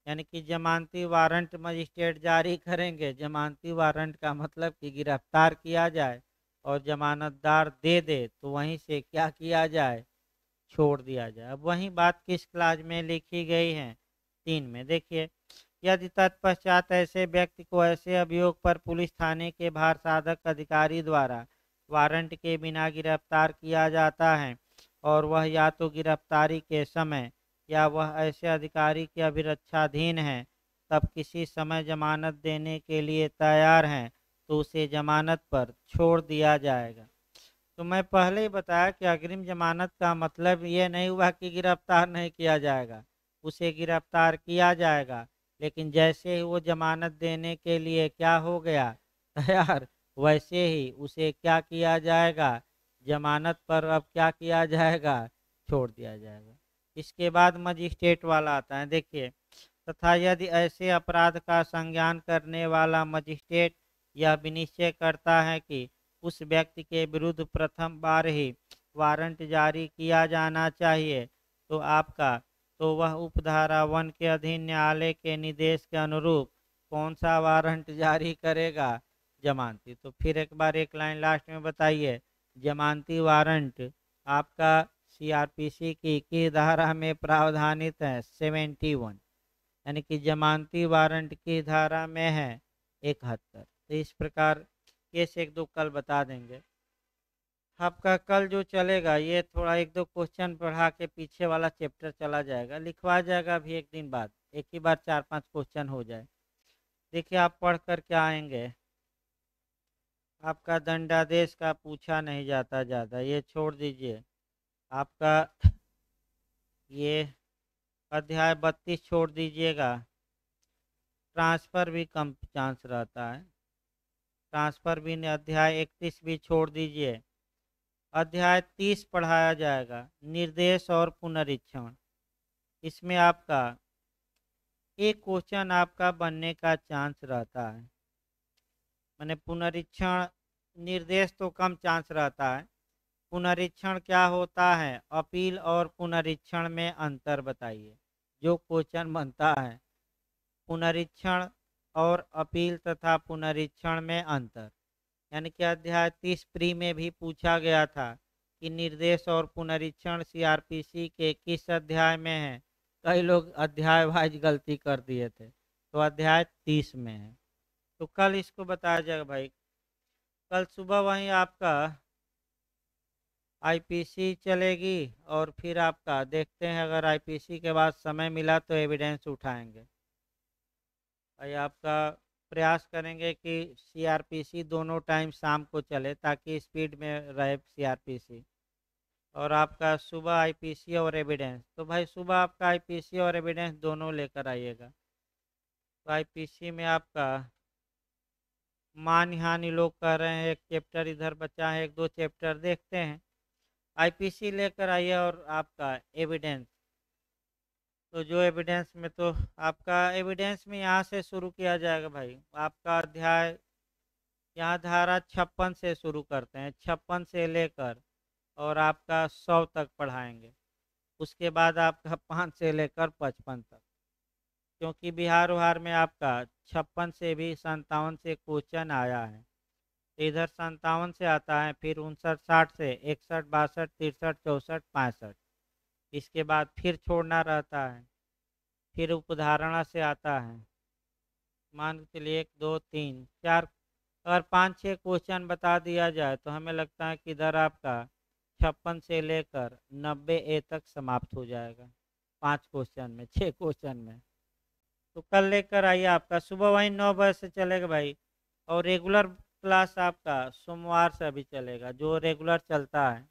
यानी कि जमानती वारंट मजिस्ट्रेट जारी करेंगे। जमानती वारंट का मतलब कि गिरफ्तार किया जाए और जमानतदार दे दे तो वहीं से क्या किया जाए, छोड़ दिया जाए। अब वही बात किस क्लास में लिखी गई है, 3 में। देखिए, यदि तत्पश्चात ऐसे व्यक्ति को ऐसे अभियोग पर पुलिस थाने के भार साधक अधिकारी द्वारा वारंट के बिना गिरफ्तार किया जाता है और वह या तो गिरफ्तारी के समय या वह ऐसे अधिकारी के अभिरक्षाधीन है, तब किसी समय जमानत देने के लिए तैयार हैं, तो उसे जमानत पर छोड़ दिया जाएगा। तो मैं पहले ही बताया कि अग्रिम जमानत का मतलब ये नहीं हुआ कि गिरफ्तार नहीं किया जाएगा, उसे गिरफ्तार किया जाएगा, लेकिन जैसे ही वो जमानत देने के लिए क्या हो गया, तैयार, वैसे ही उसे क्या किया जाएगा, जमानत पर अब क्या किया जाएगा, छोड़ दिया जाएगा। इसके बाद मजिस्ट्रेट वाला आता है, देखिए, तथा यदि ऐसे अपराध का संज्ञान करने वाला मजिस्ट्रेट यह विनिश्चय करता है कि उस व्यक्ति के विरुद्ध प्रथम बार ही वारंट जारी किया जाना चाहिए, तो आपका तो वह उपधारा 1 के अधीन न्यायालय के निर्देश के अनुरूप कौन सा वारंट जारी करेगा, जमानती। तो फिर एक बार एक लाइन लास्ट में बताइए, जमानती वारंट आपका सीआरपीसी की किस धारा में प्रावधानित है, 71, यानी कि जमानती वारंट की धारा में है 71। तो इस प्रकार केस एक दो कल बता देंगे आपका। कल जो चलेगा ये थोड़ा एक दो क्वेश्चन पढ़ा के पीछे वाला चैप्टर चला जाएगा, लिखवा जाएगा अभी एक दिन बाद, एक ही बार 4-5 क्वेश्चन हो जाए। देखिए आप पढ़ कर के आएंगे, आपका दंडादेश का पूछा नहीं जाता ज़्यादा, ये छोड़ दीजिए। आपका ये अध्याय 32 छोड़ दीजिएगा, ट्रांसफ़र भी कम चांस रहता है, ट्रांसफ़र भी अध्याय 31 भी छोड़ दीजिए। अध्याय 30 पढ़ाया जाएगा, निर्देश और पुनरीक्षण। इसमें आपका एक क्वेश्चन आपका बनने का चांस रहता है, मैंने पुनरीक्षण, निर्देश तो कम चांस रहता है, पुनरीक्षण क्या होता है, अपील और पुनरीक्षण में अंतर बताइए। जो क्वेश्चन बनता है पुनरीक्षण और अपील तथा पुनरीक्षण में अंतर, यानी कि अध्याय 30 प्री में भी पूछा गया था कि निर्देश और पुनरीक्षण सीआरपीसी के किस अध्याय में है। कई लोग अध्याय वाइज गलती कर दिए थे, तो अध्याय 30 में है। तो कल इसको बताया जाएगा भाई। कल सुबह वहीं आपका आईपीसी चलेगी और फिर आपका देखते हैं, अगर आईपीसी के बाद समय मिला तो एविडेंस उठाएंगे। भाई आपका प्रयास करेंगे कि सीआरपीसी दोनों टाइम शाम को चले ताकि स्पीड में रहे सीआरपीसी। और आपका सुबह आईपीसी और एविडेंस। तो भाई सुबह आपका आईपीसी और एविडेंस दोनों लेकर आइएगा। तो आईपीसी में आपका मानहानि लोग कह रहे हैं, एक चैप्टर इधर बचा है, एक दो चैप्टर देखते हैं। आईपीसी लेकर आइए। और आपका एविडेंस, तो जो एविडेंस में तो आपका एविडेंस में यहाँ से शुरू किया जाएगा भाई। आपका अध्याय यहाँ धारा 56 से शुरू करते हैं, 56 से लेकर और आपका 100 तक पढ़ाएंगे। उसके बाद आपका 5 से लेकर 55 तक, क्योंकि बिहार उहार में आपका 56 से भी 57 से क्वेश्चन आया है। इधर 57 से आता है, फिर 59 60 से 61 62 63 64 65। इसके बाद फिर छोड़ना रहता है, फिर उपधारणा से आता है। मान के चलिए 1 2 3 4, अगर 5 6 क्वेश्चन बता दिया जाए तो हमें लगता है कि इधर आपका 56 से लेकर 90 तक समाप्त हो जाएगा 5 क्वेश्चन में, 6 क्वेश्चन में। तो कल लेकर आइए। आपका सुबह वही 9 बजे से चलेगा भाई। और रेगुलर क्लास आपका सोमवार से अभी चलेगा, जो रेगुलर चलता है।